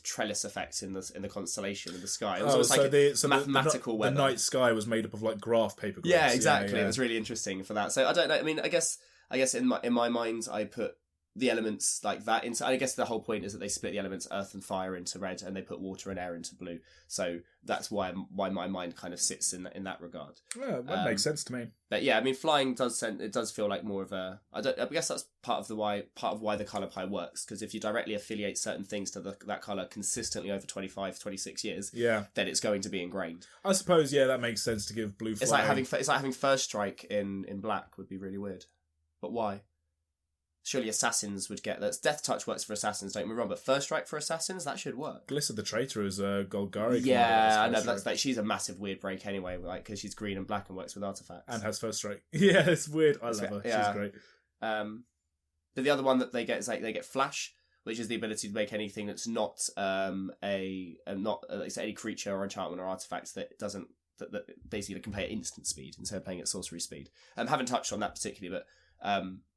trellis effect in the constellation in the sky. It was almost like mathematical weather. The night sky was made up of like graph paper grids. Yeah, exactly. Yeah. It was really interesting for that. So I don't know. I mean, I guess in my mind I put the elements like that into. I guess the whole point is that they split the elements earth and fire into red, and they put water and air into blue. So that's why my mind kind of sits in that regard. Yeah, that makes sense to me. But yeah, I mean, flying does feel like more of a. I guess that's part of why the colour pie works, because if you directly affiliate certain things to that colour consistently over 25, 26 years, then it's going to be ingrained. I suppose that makes sense to give blue flying. It's like having first strike in black would be really weird, but why? Surely assassins would get that. Death touch works for assassins, don't get me wrong, but first strike for assassins, that should work. Glissa the Traitor is a Golgari. Yeah, I know, but that's like she's a massive weird break anyway, like because she's green and black and works with artifacts and has first strike. Yeah, it's weird. I love her. Yeah. She's great. But the other one that they get is like they get flash, which is the ability to make anything that's not any creature or enchantment or artifact that doesn't that basically can play at instant speed instead of playing at sorcery speed. Haven't touched on that particularly, but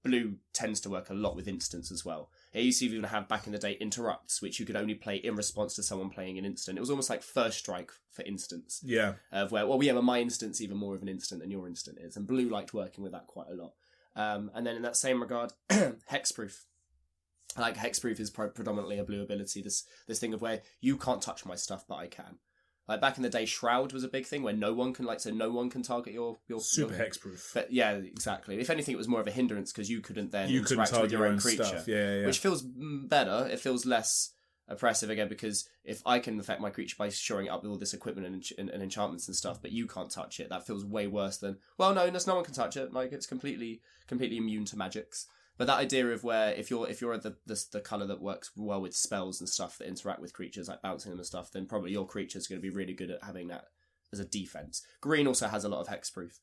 Blue tends to work a lot with instants as well. It used to even have, back in the day, interrupts, which you could only play in response to someone playing an instant. It was almost like first strike for instants. Yeah. Of where, well, yeah, but my instant's even more of an instant than your instant is. And Blue liked working with that quite a lot. And then in that same regard, hexproof. Like, hexproof is predominantly a Blue ability. This thing of where you can't touch my stuff, but I can. Like, back in the day, Shroud was a big thing where no one can target your super hexproof. But yeah, exactly. If anything, it was more of a hindrance because you couldn't then interact with your own creature. Stuff. Yeah. Which feels better. It feels less oppressive again, because if I can affect my creature by shoring it up with all this equipment and enchantments and stuff, but you can't touch it, that feels way worse than, well, no one can touch it. Like, it's completely immune to magics. But that idea of where if you're the colour that works well with spells and stuff that interact with creatures, like bouncing them and stuff, then probably your creature's going to be really good at having that as a defense. Green also has a lot of hexproof,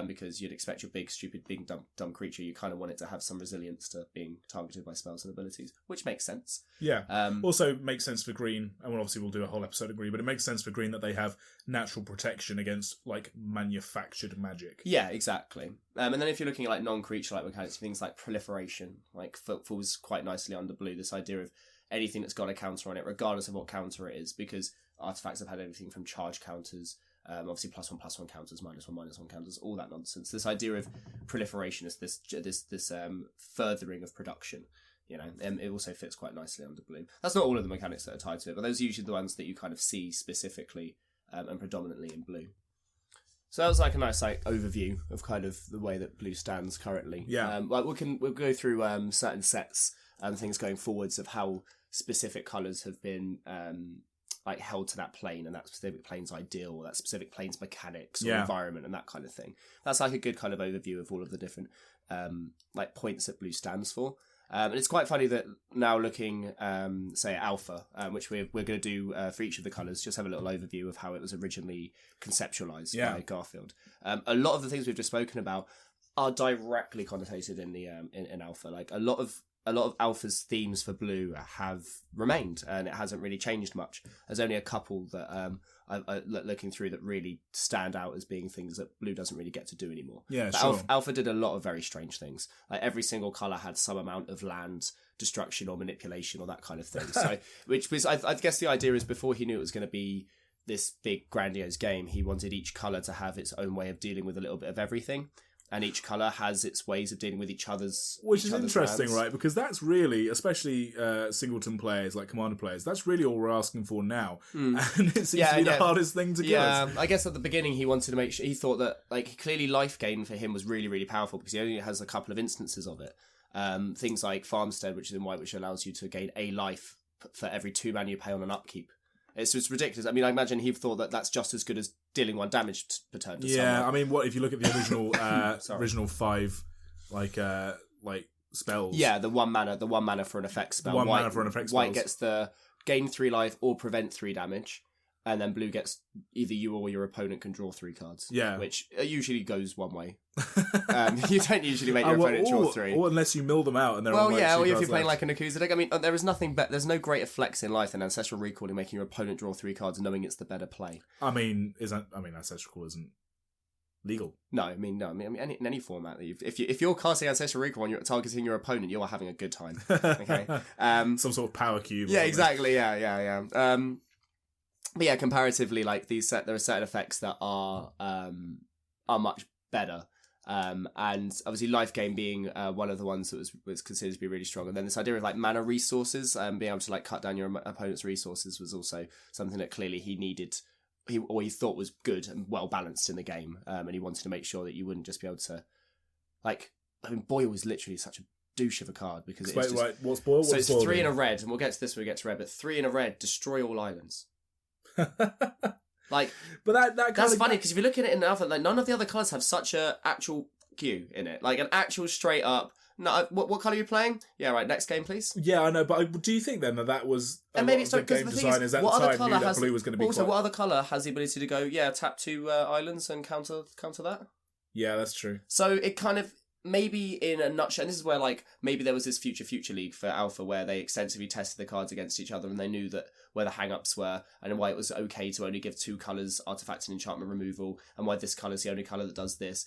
because you'd expect your big, stupid, big, dumb creature, you kind of want it to have some resilience to being targeted by spells and abilities, which makes sense. Yeah. Also makes sense for green, and obviously we'll do a whole episode of green, but it makes sense for green that they have natural protection against, like, manufactured magic. Yeah, exactly. And then if you're looking at, like, non-creature-like mechanics, things like proliferation, like, falls quite nicely under blue, this idea of anything that's got a counter on it, regardless of what counter it is, because artifacts have had everything from charge counters, obviously +1/+1 counters, -1/-1 counters, all that nonsense. This idea of proliferation is this furthering of production. You know, it also fits quite nicely under blue. That's not all of the mechanics that are tied to it, but those are usually the ones that you kind of see specifically and predominantly in blue. So that was like a nice overview of kind of the way that blue stands currently. Yeah. We'll go through certain sets and things going forwards of how specific colours have been held to that plane, and that specific plane's ideal, or that specific plane's mechanics or environment and that kind of thing. That's like a good kind of overview of all of the different points that blue stands for. And it's quite funny that now looking, say, at Alpha, which we're going to do for each of the colours, just have a little overview of how it was originally conceptualised by Garfield. A lot of the things we've just spoken about are directly connotated in the in Alpha. Like, a lot of Alpha's themes for blue have remained, and it hasn't really changed much. There's only a couple that I'm looking through that really stand out as being things that blue doesn't really get to do anymore. Yeah, but sure. Alpha did a lot of very strange things. Like, every single colour had some amount of land destruction or manipulation or that kind of thing. So, which was, I guess the idea is, before he knew it was going to be this big grandiose game, he wanted each colour to have its own way of dealing with a little bit of everything. And each colour has its ways of dealing with each other's Which is interesting, right? Because that's really, especially singleton players, like Commander players, that's really all we're asking for now. And it seems to be the hardest thing to get. Yeah, I guess at the beginning he wanted to make sure, he thought that, like, clearly life gain for him was really, really powerful because he only has a couple of instances of it. Things like Farmstead, which is in white, which allows you to gain a life for every 2 mana you pay on an upkeep. It's just ridiculous. I mean, I imagine he thought that that's just as good as dealing 1 damage per turn to someone. Yeah, I mean, what if you look at the original original 5 like spells? Yeah, the 1 mana for an effect spell. 1 mana for an effect spell. White gets the gain 3 life or prevent 3 damage, and then blue gets either you or your opponent can draw 3 cards. Yeah, which usually goes one way. You don't usually make your opponent draw 3, or unless you mill them out and they're or if you're playing playing like an Akuza deck. I mean, there is nothing there's no greater flex in life than Ancestral Recall in making your opponent draw 3 cards, knowing it's the better play. I mean, Ancestral Recall isn't legal. No, I mean, in any format, if you're casting Ancestral Recall and you're targeting your opponent, you are having a good time. Okay, some sort of power cube. Yeah, exactly. Yeah. But yeah, comparatively, like there are certain effects that are much better. And obviously life gain being one of the ones that was considered to be really strong. And then this idea of like mana resources, being able to like cut down your opponent's resources was also something that clearly he needed, he thought was good and well balanced in the game. And he wanted to make sure that you wouldn't just be able to, like, I mean, Boyle was literally such a douche of a card because it's just, right, what's Boyle? So it's 3 in a red, and we'll get to this when we get to red, but 3 in a red, destroy all islands. Like, but that's funny because if you look at it in the other, like, none of the other colours have such a actual Q in it, like an actual straight up. No, what colour are you playing? Yeah, right. Next game, please. Yeah, I know, but do you think then that was and maybe it's because the designers at the time knew that blue was going to be? Also, what other colour has the ability to go? Yeah, tap 2 islands and counter that. Yeah, that's true. So it kind of maybe in a nutshell, and this is where, like, maybe there was this Future League for Alpha where they extensively tested the cards against each other and they knew that where the hang-ups were and why it was okay to only give 2 colours artifact and enchantment removal and why this colour's the only colour that does this.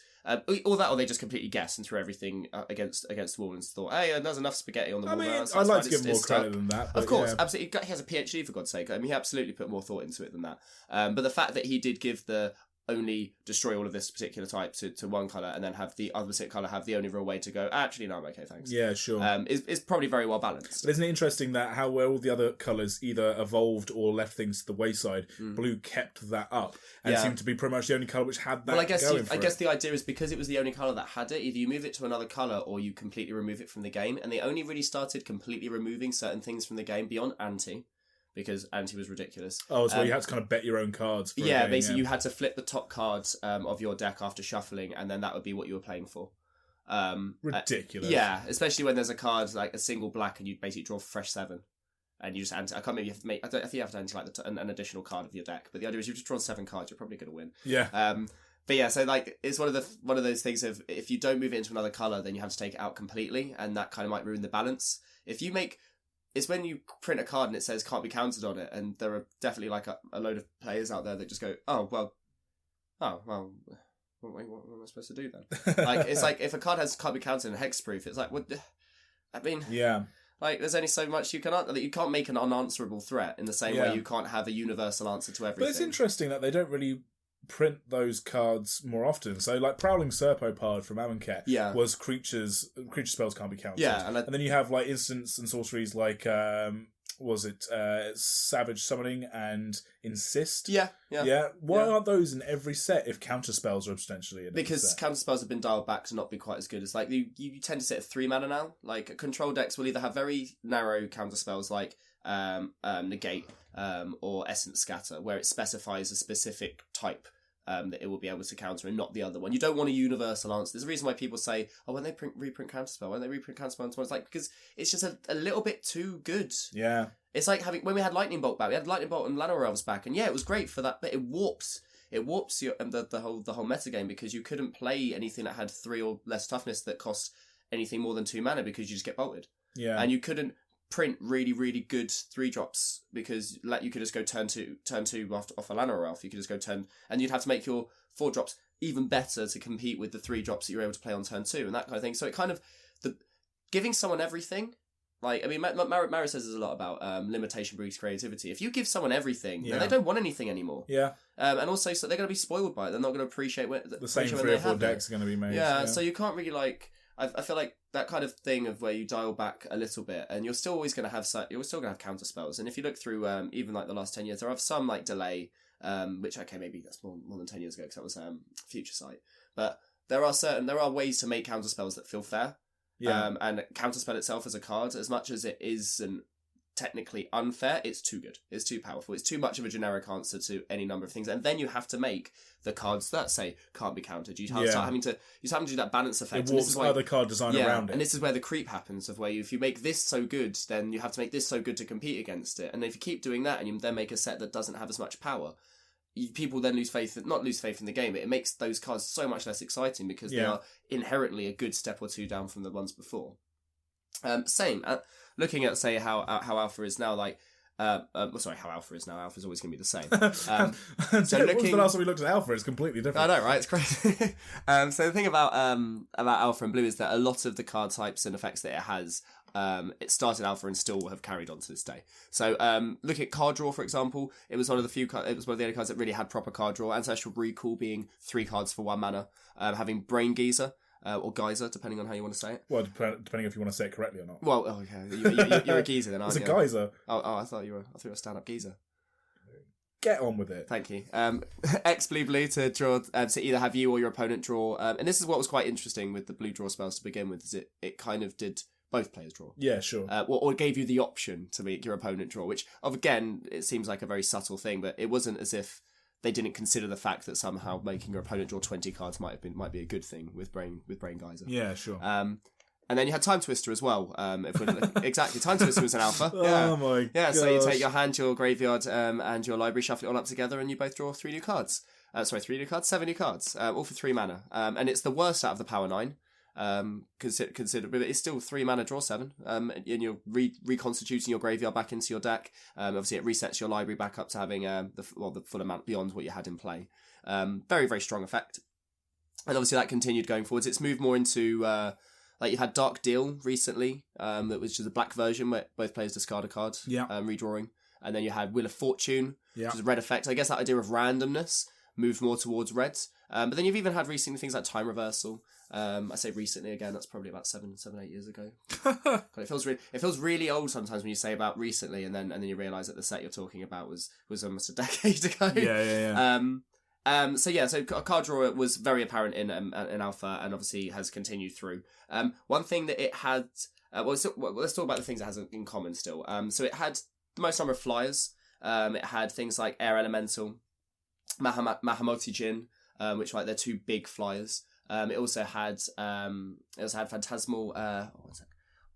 All that, or they just completely guessed and threw everything against the wall and thought, hey, there's enough spaghetti on the wall. I'd like to give more credit than that. Of course, absolutely. He has a PhD, for God's sake. I mean, he absolutely put more thought into it than that. But the fact that he did give the only destroy all of this particular type to one colour and then have the other colour have the only real way to go, actually, no, I'm okay, thanks. Yeah, sure. Is probably very well balanced. But isn't it interesting that how well all the other colours either evolved or left things to the wayside, blue kept that up and seemed to be pretty much the only colour which had that well, I guess going for I it. guess the idea is because it was the only colour that had it, either you move it to another colour or you completely remove it from the game, and they only really started completely removing certain things from the game beyond anti, because anti was ridiculous. Oh, so you had to kind of bet your own cards. For yeah, basically you had to flip the top cards of your deck after shuffling, and then that would be what you were playing for. Ridiculous. Yeah, especially when there's a card like a single black, and you basically draw fresh 7, and you just anti. I can't remember. You have to make. I think you have to anti like an additional card of your deck. But the idea is you've just drawn 7 cards, you're probably going to win. Yeah. But yeah, so like it's one of those things of if you don't move it into another color, then you have to take it out completely, and that kind of might ruin the balance. If you make It's when you print a card and it says can't be countered on it, and there are definitely like a load of players out there that just go, what am I supposed to do then? Like, it's like if a card can't be countered and hexproof, it's like, what? I mean, yeah. Like, there's only so much you can't make an unanswerable threat in the same way you can't have a universal answer to everything. But it's interesting that they don't really print those cards more often. So, like, Prowling Serpopard from Amonkhet was creature spells can't be countered. Yeah, and then you have, like, instants and sorceries like, Savage Summoning and Insist? Yeah. Why aren't those in every set if counter spells are potentially in because set? counter spells have been dialed back to not be quite as good as, like, you tend to sit at 3 mana now. Like, control decks will either have very narrow counter spells like Negate or Essence Scatter, where it specifies a specific type that it will be able to counter and not the other one. You don't want a universal answer. There's a reason why people say, when they reprint Counterspell, it's like, because it's just a little bit too good. Yeah. It's like when we had Lightning Bolt back, we had Lightning Bolt and Llanowar Elves back, and yeah, it was great for that, but it warps your the whole metagame, because you couldn't play anything that had 3 or less toughness that cost anything more than 2 mana, because you just get bolted. Yeah. And you couldn't print really, really good 3-drops because you could just go turn two off a Llanowar Elf. You could just go turn, and you'd have to make your 4-drops even better to compete with the 3-drops that you're able to play on turn 2 and that kind of thing. So it kind of giving someone everything. Like, I mean, Mara says there's a lot about limitation breeds creativity. If you give someone everything, then they don't want anything anymore. Yeah. And also, so they're going to be spoiled by it. They're not going to appreciate the same 3 or 4 decks are going to be made. Yeah, so you can't really, like, I feel like that kind of thing of where you dial back a little bit, and you're still always going to have counter spells. And if you look through even like the last 10 years, there are some like delay, which maybe that's more than 10 years ago because that was Future Sight. But there are ways to make counter spells that feel fair. Yeah. And counterspell itself as a card, as much as it isn't technically unfair, it's too good. It's too powerful. It's too much of a generic answer to any number of things. And then you have to make the cards that say can't be countered. You start having to do that balance effect. It warps other card design around it. And this is where the creep happens, of where if you make this so good, then you have to make this so good to compete against it. And if you keep doing that and you then make a set that doesn't have as much power, people then not lose faith in the game. It makes those cards so much less exciting because they are inherently a good step or 2 down from the ones before. Looking at, say, how Alpha is now, like, how Alpha is now. Alpha's always going to be the same. So when was the last time we looked at Alpha? It's completely different. I know, right? It's crazy. So the thing about Alpha and Blue is that a lot of the card types and effects that it has, it started Alpha and still have carried on to this day. So look at card draw, for example. It was one of the only cards that really had proper card draw. Ancestral Recall being 3 cards for 1 mana. Having Brain Geyser. Or Geyser, depending on how you want to say it. Well, depending if you want to say it correctly or not. Well, okay. You're a geezer then, aren't you? It's a geyser. Oh, I thought you were a stand-up geezer. Get on with it. Thank you. X blue to draw, to either have you or your opponent draw. And this is what was quite interesting with the blue draw spells to begin with, is it kind of did both players draw. Yeah, sure. Or gave you the option to make your opponent draw, which, again, it seems like a very subtle thing, but it wasn't as if they didn't consider the fact that somehow making your opponent draw 20 cards might be a good thing with Brain Geyser. Yeah, sure. And then you had Time Twister as well. Exactly, Time Twister was an alpha. Yeah. Oh my god. Yeah, so you take your hand, your graveyard, and your library, shuffle it all up together, and you both draw 3 new cards. 7 new cards, all for 3 mana. And it's the worst out of the Power 9. Consider, but it's still 3 mana, draw 7. And you're reconstituting your graveyard back into your deck. Obviously, it resets your library back up to having the full amount beyond what you had in play. Very, very strong effect. And obviously, that continued going forwards. It's moved more into like you had Dark Deal recently, that was just a black version where both players discard a card, redrawing. And then you had Wheel of Fortune, which is a red effect. I guess that idea of randomness moved more towards reds. But then you've even had recently things like Time Reversal. I say recently again, that's probably about 7-8 years ago. God, it feels really old sometimes when you say about recently, and then you realise that the set you're talking about was almost a decade ago. So card draw was very apparent in alpha, and obviously has continued through. One thing that it had, let's talk about the things it has in common still. So it had the most number of flyers. It had things like Air Elemental, Mahamoti Jin, which like they're 2 big flyers. It also had Phantasmal. What was it?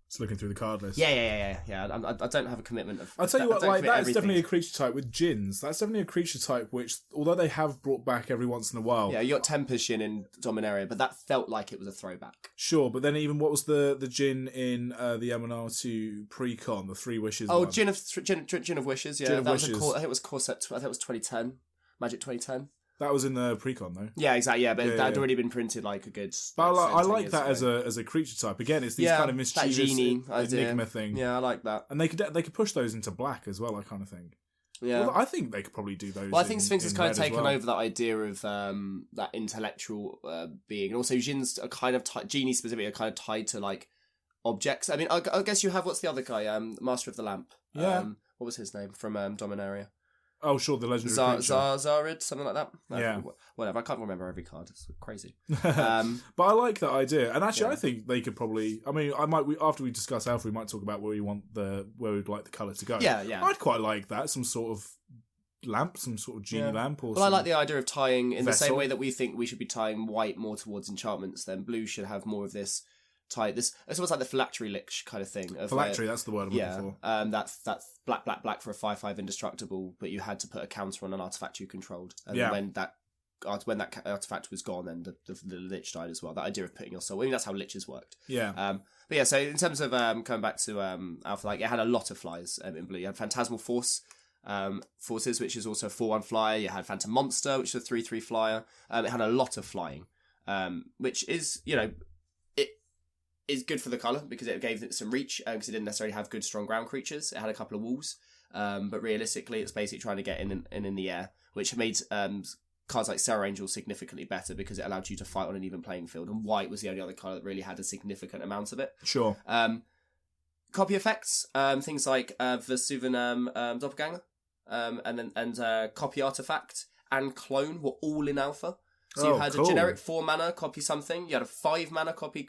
Just looking through the card list. Yeah. I don't have a commitment of. I'll tell you what, like that's definitely a creature type with Djinns. That's definitely a creature type which, although they have brought back every once in a while. Yeah, you got Tempest Djinn in Dominaria, but that felt like it was a throwback. Sure, but then even what was the Djinn in the MNR2 pre-con, the 3 Wishes? Oh, one? Djinn of Wishes. Yeah, Djinn of that Wishes. was I think it was Corset. I think it was 2010, Magic 2010. That was in the pre-con though. Yeah, exactly. Yeah, but that had already been printed like a good. But I like that as a creature type. Again, it's these kind of mischievous genie enigma thing. Yeah, I like that. And they could push those into black as well. I kind of think. Yeah, well, I think they could probably do those. Well, I think Sphinx has kind of taken over that idea of that intellectual being, and also Jin's are kind of genie specifically are kind of tied to like objects. I mean, I guess you have what's the other guy? Master of the Lamp. Yeah. What was his name from Dominaria? Oh, sure, the legendary creature. Zarid, something like that. Yeah. Whatever, I can't remember every card. It's crazy. But I like that idea. And actually, I think they could probably... I mean, after we discuss Alpha, we might talk about where we'd like the colour to go. Yeah. I'd quite like that. Some sort of lamp, some sort of genie lamp. Or I like the idea of tying, in vessel. the same way that we think we should be tying white more towards enchantments, then blue should have more of this... It's almost like the phylactery lich kind of thing. Phylactery, that's the word I'm looking for. That's black for a 5/5 indestructible, but you had to put a counter on an artifact you controlled. And when that artifact was gone, then the lich died as well. That idea of putting your soul. I mean, that's how liches worked. Yeah. But yeah, so in terms of coming back to Alpha, like it had a lot of flyers in blue. You had Phantasmal Forces, which is also a 4/1 flyer. You had Phantom Monster, which is a 3/3 flyer. It had a lot of flying, which is, is good for the colour because it gave it some reach because it didn't necessarily have good strong ground creatures. It had a couple of walls, but realistically it's basically trying to get in the air, which made cards like Serra Angel significantly better because it allowed you to fight on an even playing field, and white was the only other colour that really had a significant amount of it. Sure. Copy effects, things like Vesuvian Doppelganger, and Copy Artifact and Clone were all in Alpha. So you had a generic 4 mana copy something. You had a 5 mana copy.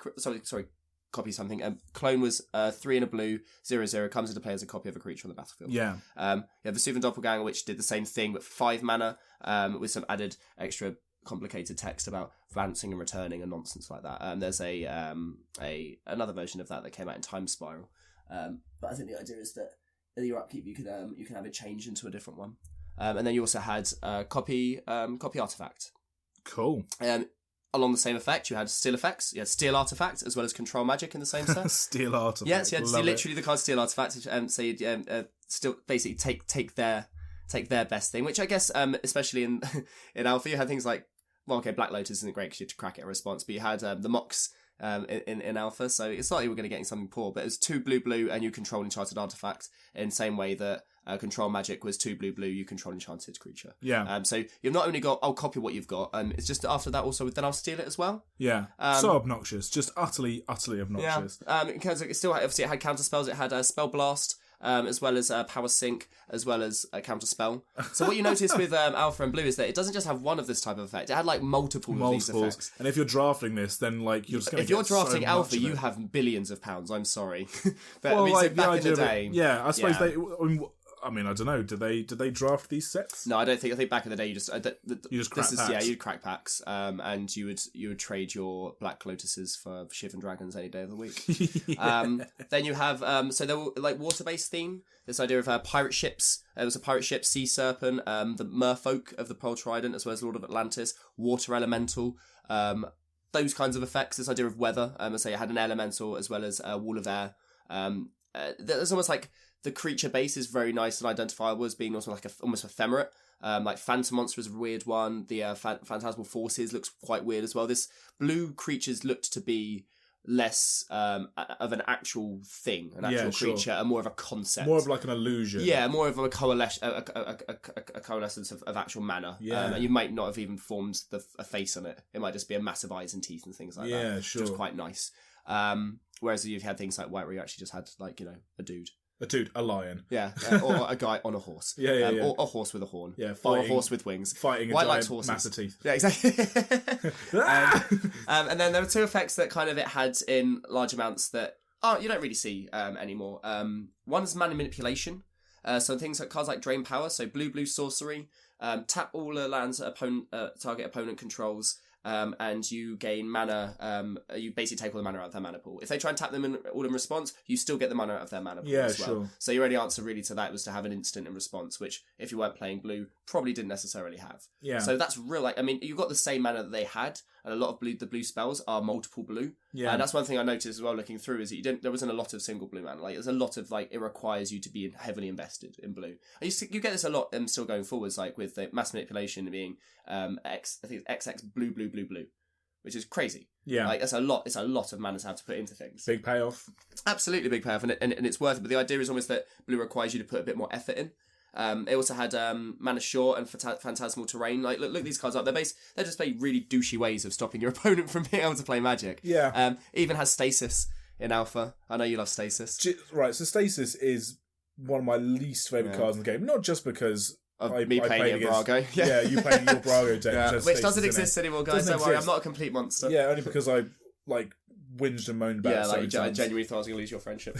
Copy something. Clone was 3 in a blue, 0/0, comes into play as a copy of a creature on the battlefield. Yeah. You have the Vesuvian Doppelganger, which did the same thing, but 5 mana, with some added extra complicated text about advancing and returning and nonsense like that. There's another version of that came out in Time Spiral. But I think the idea is that in your upkeep you can have it change into a different one. And then you also had copy Artifact. Cool. Along the same effect, you had Steel Effects, you had Steel Artifact, as well as Control Magic in the same set. Steel Artifact. Yes, you had literally the card Steel Artifact, so you'd still basically take their best thing, which I guess, especially in Alpha, you had things like, Black Lotus isn't great because you had to crack it a response, but you had the Mox in Alpha, so it's likely we're going to get something poor, but it was 2 blue, and you control Enchanted Artifact in the same way that Control Magic was 2 blue, you control Enchanted Creature. Yeah. So you've not only got, I'll copy what you've got, it's just after that also, then I'll steal it as well. Yeah. So obnoxious. Just utterly obnoxious. Yeah. Because it still obviously it had counter spells, it had Spell Blast, as well as Power Sync, as well as Counter Spell. So what you notice with Alpha and Blue is that it doesn't just have one of this type of effect, it had like multiple of these effects. And if you're drafting this, then like you're just going to If you're drafting Alpha, you have billions of pounds, I'm sorry. But well, like back in the day... Yeah, I suppose they... I mean, I don't know. Did they draft these sets? No, I don't think. I think back in the day, you just crack packs. Yeah, you'd crack packs, and you would trade your Black Lotuses for Shivan Dragons any day of the week. Then you have so there were like water-based theme. This idea of pirate ships. There was a pirate ship, Sea Serpent, the Merfolk of the Pearl Trident, as well as Lord of Atlantis, Water Elemental. those kinds of effects. This idea of weather, I say it had an elemental as well as a wall of air. There's almost like the creature base is very nice and identifiable as being also like almost ephemerate. Like Phantom Monster is a weird one. The Phantasmal Forces looks quite weird as well. This blue creatures looked to be less of an actual thing, an actual creature, and more of a concept. More of like an illusion. Yeah, more of a coalescence of actual mana. Yeah. And you might not have even formed a face on it. It might just be a massive eyes and teeth and things like that. Yeah, sure. Which was quite nice. Whereas you've had things like White where you actually just had like, a dude. A lion. Yeah, or a guy on a horse. Yeah. Or a horse with a horn. Yeah, or a horse with wings. Fighting White a likes giant horses. mass of teeth. Yeah, exactly. And then there were two effects that kind of it had in large amounts that you don't really see anymore. One is mana manipulation. So things like cards like Drain Power, so blue sorcery, tap all the lands that target opponent controls. And you gain mana. You basically take all the mana out of their mana pool. If they try and tap them all in response, you still get the mana out of their mana pool as well. Sure. So your only answer really to that was to have an instant in response, which if you weren't playing blue, probably didn't necessarily have. Yeah. So that's real. You got the same mana that they had, and a lot of the blue spells are multiple blue. Yeah. And that's one thing I noticed as well looking through is that there wasn't a lot of single blue mana. Like there's a lot of it requires you to be heavily invested in blue. And you get this a lot still going forwards, like with the mass manipulation being I think it's XX blue, which is crazy. Yeah. Like it's a lot of mana to have to put into things. Big payoff. Absolutely big payoff, and it's worth it. But the idea is almost that blue requires you to put a bit more effort in. It also had Mana Short and Phantasmal Terrain. Like look these cards up. They're just really douchey ways of stopping your opponent from being able to play Magic. Yeah. Even has Stasis in Alpha. I know you love Stasis. Right. So Stasis is one of my least favourite cards in the game. Not just because me playing in Brago. Yeah, you playing your Brago deck. Which doesn't exist anymore, guys. Don't worry, I'm not a complete monster. Yeah, only because I whinged and moaned about it. I genuinely thought I was going to lose your friendship.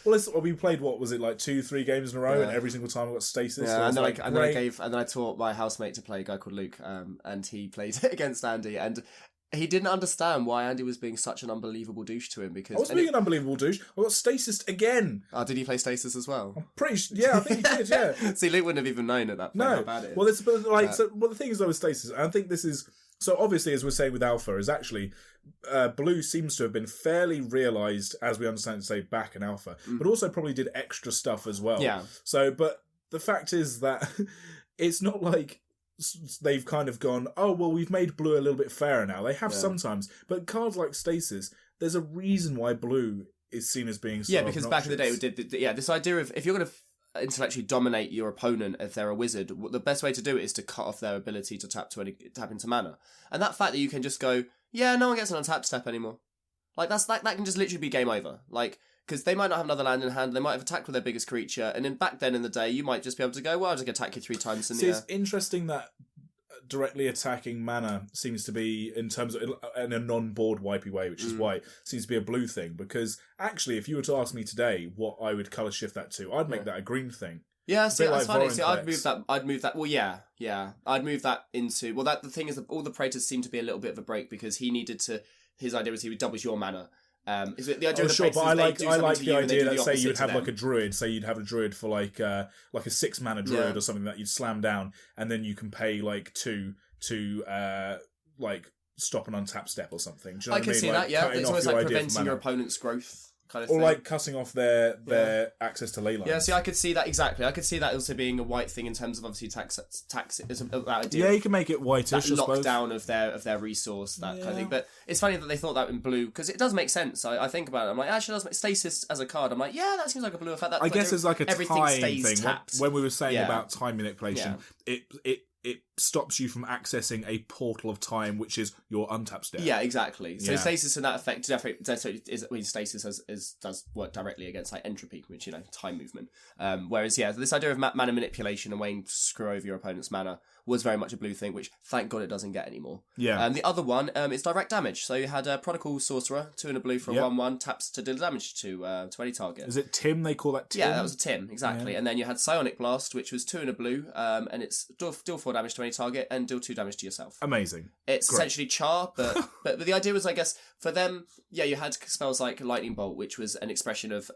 We played, what was it, 2-3 games in a row, and every single time I got Stasis. Yeah, and then I taught my housemate to play a guy called Luke, and he played against Andy, and he didn't understand why Andy was being such an unbelievable douche to him because... I was being an unbelievable douche. I got Stasis again. Oh, did he play Stasis as well? I'm pretty sure... Yeah, I think he did, yeah. See, Luke wouldn't have even known at that point how bad it is. Well, the thing is, though, with Stasis, and I think this is... So, obviously, as we're saying with Alpha, is actually... Blue seems to have been fairly realised, as we understand it, say, back in Alpha, but also probably did extra stuff as well. Yeah. So, but the fact is that it's not like... they've kind of gone, oh, well, we've made blue a little bit fairer now. They have sometimes, but cards like Stasis, there's a reason why blue is seen as being so because obnoxious. back in the day, we did this idea of if you're going to intellectually dominate your opponent if they're a wizard, the best way to do it is to cut off their ability to tap into mana. And that fact that you can just go, yeah, no one gets an untapped step anymore. Like that can just literally be game over. Like, because they might not have another land in hand, they might have attacked with their biggest creature, and then back then in the day, you might just be able to go, well, I'll just attack you 3 times in the air. It's interesting that directly attacking mana seems to be, in terms of in a non-board wipey way, which is white, seems to be a blue thing, because actually, if you were to ask me today what I would colour shift that to, I'd make that a green thing. Yeah, see, that's funny. See, I'd Vorinclex. move that. Well, yeah. I'd move that into. Well, the thing is that all the Praetors seem to be a little bit of a break because he needed to. His idea was he would double your mana. Is it the idea of the but I like the idea that say you you'd have like a druid. Say you'd have a druid for like a 6 mana druid or something that you'd slam down, and then you can pay 2 to stop an untap step or something. Do you know I can see that. Yeah, it's almost like preventing your opponent's growth. Kind of or thing. Cutting off their access to ley lines. Yeah, see, I could see that exactly. I could see that also being a white thing in terms of obviously tax. That idea. Yeah, you can make it whitish. That lockdown of their resource, that kind of thing. But it's funny that they thought that in blue because it does make sense. I think about it. I'm like, actually, it does make Stasis as a card. I'm like, yeah, that seems like a blue effect. I guess it's like a time thing. Tapped. When we were saying about time manipulation, it stops you from accessing a portal of time, which is your untapped step. Yeah, exactly. So Stasis and that effect definitely Stasis does work directly against entropy, which time movement. Whereas this idea of mana manipulation and weighing to screw over your opponent's mana was very much a blue thing, which thank God it doesn't get anymore. Yeah. The other one is direct damage. So you had Prodigal Sorcerer, 2 in a blue for a 1/1, taps to deal damage to any target. Is it Tim? They call that Tim? Yeah, that was a Tim, exactly. Yeah. And then you had Psionic Blast, which was 2 in a blue, and it's deal 4 damage to any target and deal 2 damage to yourself. Amazing. It's essentially Char, but the idea was, I guess, for them, you had spells like Lightning Bolt, which was an expression of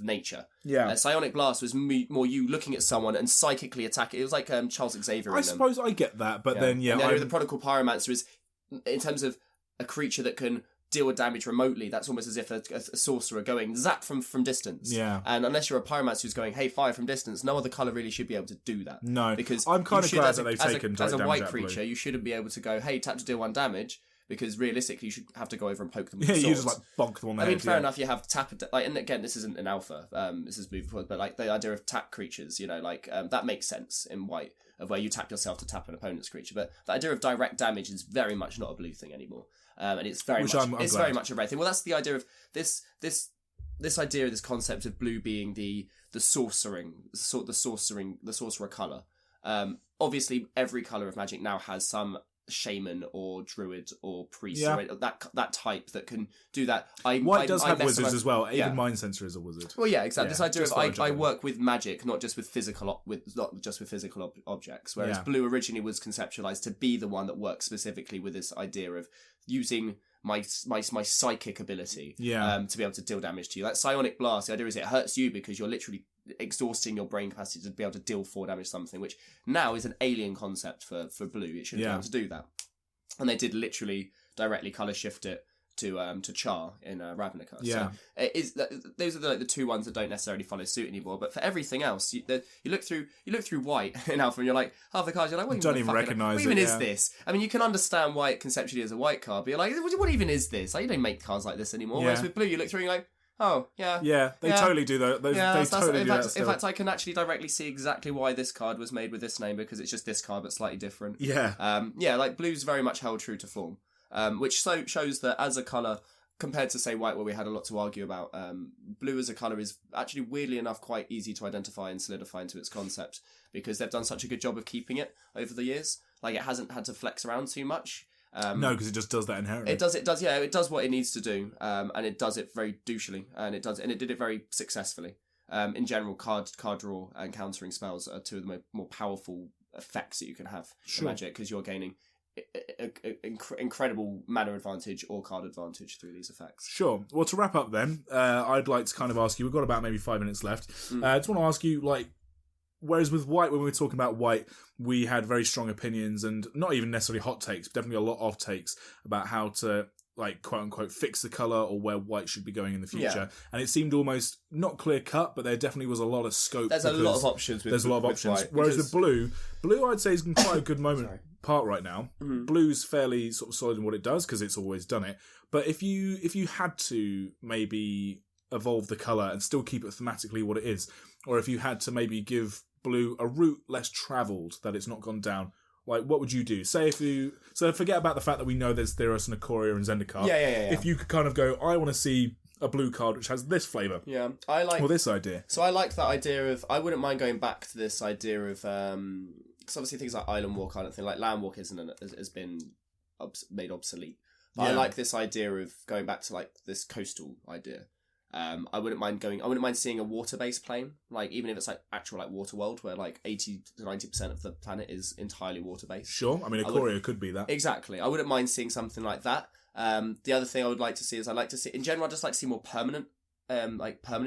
nature. Yeah. Psionic Blast was more you looking at someone and psychically attacking. It was like Charles Xavier. I suppose I get that, but then and then the Prodigal Pyromancer is, in terms of a creature that can deal damage remotely. That's almost as if a sorcerer going zap from distance. Yeah. And unless you're a pyromancer who's going, hey, fire from distance, no other colour really should be able to do that. No. Because I'm kind of glad that they've taken as a damage white out of blue. creature, you shouldn't be able to go, hey, tap to deal 1 damage, because realistically you should have to go over and poke them with Yeah, swords. you just like bonk them on the head. I mean, fair enough, you have tap, like, and again, this isn't an alpha, this is moving forward, but like the idea of tap creatures, you know, like that makes sense in white, of where you tap yourself to tap an opponent's creature, but the idea of direct damage is very much not a blue thing anymore, and it's very very much a red thing. Well, that's the idea of this idea, this concept of blue being the sorcerer colour. Obviously, every colour of Magic now has some shaman or druid or priest or that type that can do that. White does have wizards as well. Even Mind Sensor is a wizard. Well, yeah, exactly. This idea of I work with magic, not just with physical objects. Whereas blue originally was conceptualized to be the one that works specifically with this idea of using my psychic ability to be able to deal damage to you. That psionic blast, the idea is it hurts you because you're literally exhausting your brain capacity to be able to deal 4 damage to something, which now is an alien concept for blue. It shouldn't be able to do that. And they did literally directly colour shift it to Char in Ravnica. Yeah. So those are the 2 ones that don't necessarily follow suit anymore. But for everything else, you look through white in Alpha, and you're like, half the cards you're like, what don't even recognise it. What even is this? I mean, you can understand why it conceptually is a white card, but you're like, what even is this? Like, you don't make cards like this anymore. Whereas with blue, you look through and you're like, oh, yeah. Yeah, they totally do that. In fact, I can actually directly see exactly why this card was made with this name, because it's just this card but slightly different. Yeah. Like blue's very much held true to form, which shows that as a colour, compared to, say, white, where we had a lot to argue about, blue as a colour is actually, weirdly enough, quite easy to identify and solidify into its concept, because they've done such a good job of keeping it over the years. Like, it hasn't had to flex around too much. No, because it just does that inherently. It does, it does what it needs to do, and it does it very douchily, and it did it very successfully. In general, card draw and countering spells are 2 of the more powerful effects that you can have in Magic, because you're gaining incredible mana advantage or card advantage through these effects. Sure. Well, to wrap up then, I'd like to kind of ask you, we've got about maybe 5 minutes left. I just want to ask you, like, whereas with white, when we were talking about white, we had very strong opinions and not even necessarily hot takes, but definitely a lot of takes about how to, like, quote unquote, fix the colour or where white should be going in the future. Yeah. And it seemed almost not clear cut, but there definitely was a lot of scope. There's a lot of options. There's a lot of options. White, whereas with blue I'd say is in quite a good part right now. Mm-hmm. Blue's fairly sort of solid in what it does because it's always done it. But if you had to maybe evolve the colour and still keep it thematically what it is, or if you had to maybe give blue a route less travelled, that it's not gone down, like, what would you do? Say so forget about the fact that we know there's Theros and Ikoria and Zendikar. Yeah. If you could kind of go, I want to see a blue card which has this flavour. Yeah, I like... Or this idea. So I like that idea of... I wouldn't mind going back to this idea of... Because obviously things like Island Walk, I don't think, like Land Walk has been made obsolete. But I like this idea of going back to, like, this coastal idea. I wouldn't mind seeing a water-based plane, like, even if it's like actual, like, water world where like 80 to 90% of the planet is entirely water-based. Sure, I mean, Ikoria could be that. Exactly. I wouldn't mind seeing something like that. The other thing I would like to see is in general, I'd just like to see more permanent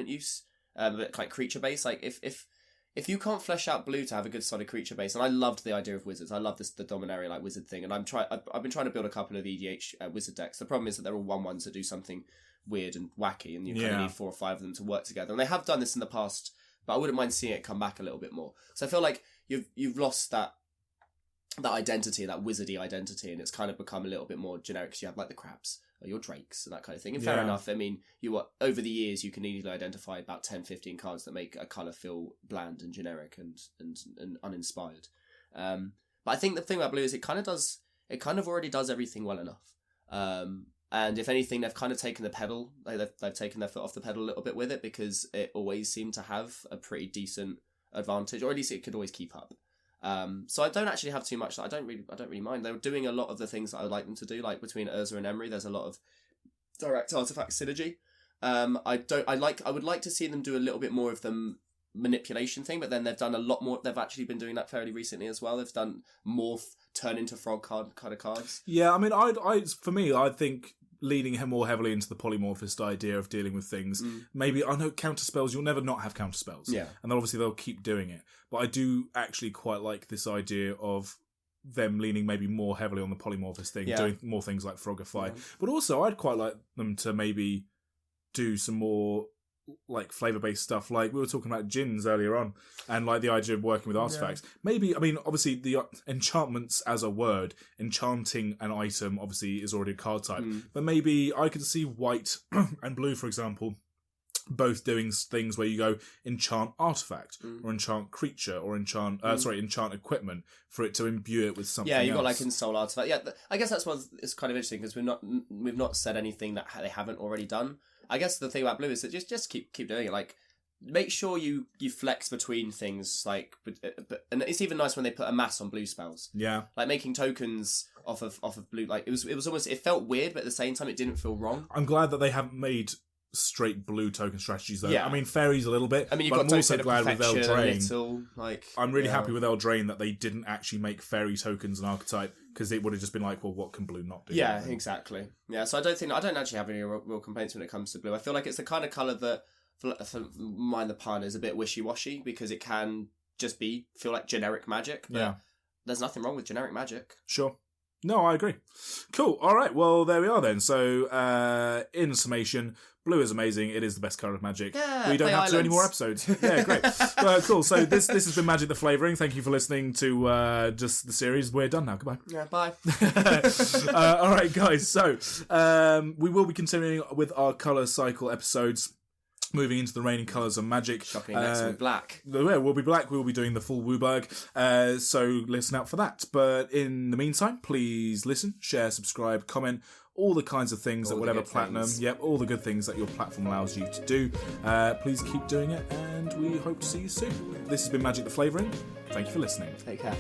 use, a bit like creature-based. Like, if you can't flesh out blue to have a good solid creature base, and I loved the idea of wizards. I love the Dominaria like wizard thing, and I've been trying to build a couple of EDH wizard decks. The problem is that they're all 1/1s that do something weird and wacky, and you kind of need 4 or 5 of them to work together. And they have done this in the past, but I wouldn't mind seeing it come back a little bit more. So I feel like you've lost that identity, that wizardy identity, and it's kind of become a little bit more generic, because you have like the crabs or your drakes and that kind of thing. And fair enough, I mean, over the years you can easily identify about 10-15 cards that make a colour feel bland and generic and uninspired. But I think the thing about blue is it kind of already does everything well enough. And if anything, they've kind of taken the pedal, they've taken their foot off the pedal a little bit with it, because it always seemed to have a pretty decent advantage, or at least it could always keep up. So I don't actually have too much. I don't really mind. They were doing a lot of the things that I would like them to do. Like between Urza and Emery, there's a lot of direct artifact synergy. I would like to see them do a little bit more of the manipulation thing, but then they've done a lot more. They've actually been doing that fairly recently as well. They've done morph, turn into frog card kind of cards. Yeah, I mean, I think leaning more heavily into the polymorphist idea of dealing with things. Maybe, I know counter spells, you'll never not have counter spells. Yeah. And obviously they'll keep doing it. But I do actually quite like this idea of them leaning maybe more heavily on the polymorphous thing, doing more things like Frogify. But also, I'd quite like them to maybe do some more like flavor-based stuff. Like we were talking about gins earlier on, and like the idea of working with artifacts. Maybe, I mean, obviously the enchantments as a word, enchanting an item obviously is already a card type. But maybe I could see white and blue, for example, both doing things where you go enchant artifact or enchant creature or enchant enchant equipment for it to imbue it with something. Yeah, you got else. like insole artifact. Yeah, I guess that's what it's kind of interesting because we've not said anything that they haven't already done. I guess the thing about blue is that just keep doing it. Like, make sure you flex between things. Like, and it's even nice when they put a mass on blue spells. Yeah, like making tokens off of blue. Like it was almost, it felt weird, but at the same time it didn't feel wrong. I'm glad that they haven't made straight blue token strategies though. Yeah. I mean, fairies a little bit. I mean, you've but got I'm also glad with Eldraine. Eldraine. I'm really happy with Eldraine that they didn't actually make fairy tokens an archetype, because it would have just been like, well, what can blue not do? Yeah, exactly. Yeah, so I don't actually have any real complaints when it comes to blue. I feel like it's the kind of colour that, for mind the pun, is a bit wishy-washy, because it can just feel like generic magic. But there's nothing wrong with generic magic. Sure. No, I agree. Cool. All right. Well, there we are then. So, in summation, blue is amazing. It is the best colour of Magic. Yeah, we don't have to do any more episodes. Yeah, great. Cool. So this has been Magic the Flavouring. Thank you for listening to just the series. We're done now. Goodbye. Yeah, bye. All right, guys. So we will be continuing with our colour cycle episodes, moving into the reigning colours of Magic. Shocking, next will be black. We'll be black. We'll be doing the full Wooburg. So listen out for that. But in the meantime, please listen, share, subscribe, comment, all the kinds of things that whatever platinum, all the good things that your platform allows you to do. Please keep doing it, and we hope to see you soon. This has been Magic the Flavouring. Thank you for listening. Take care.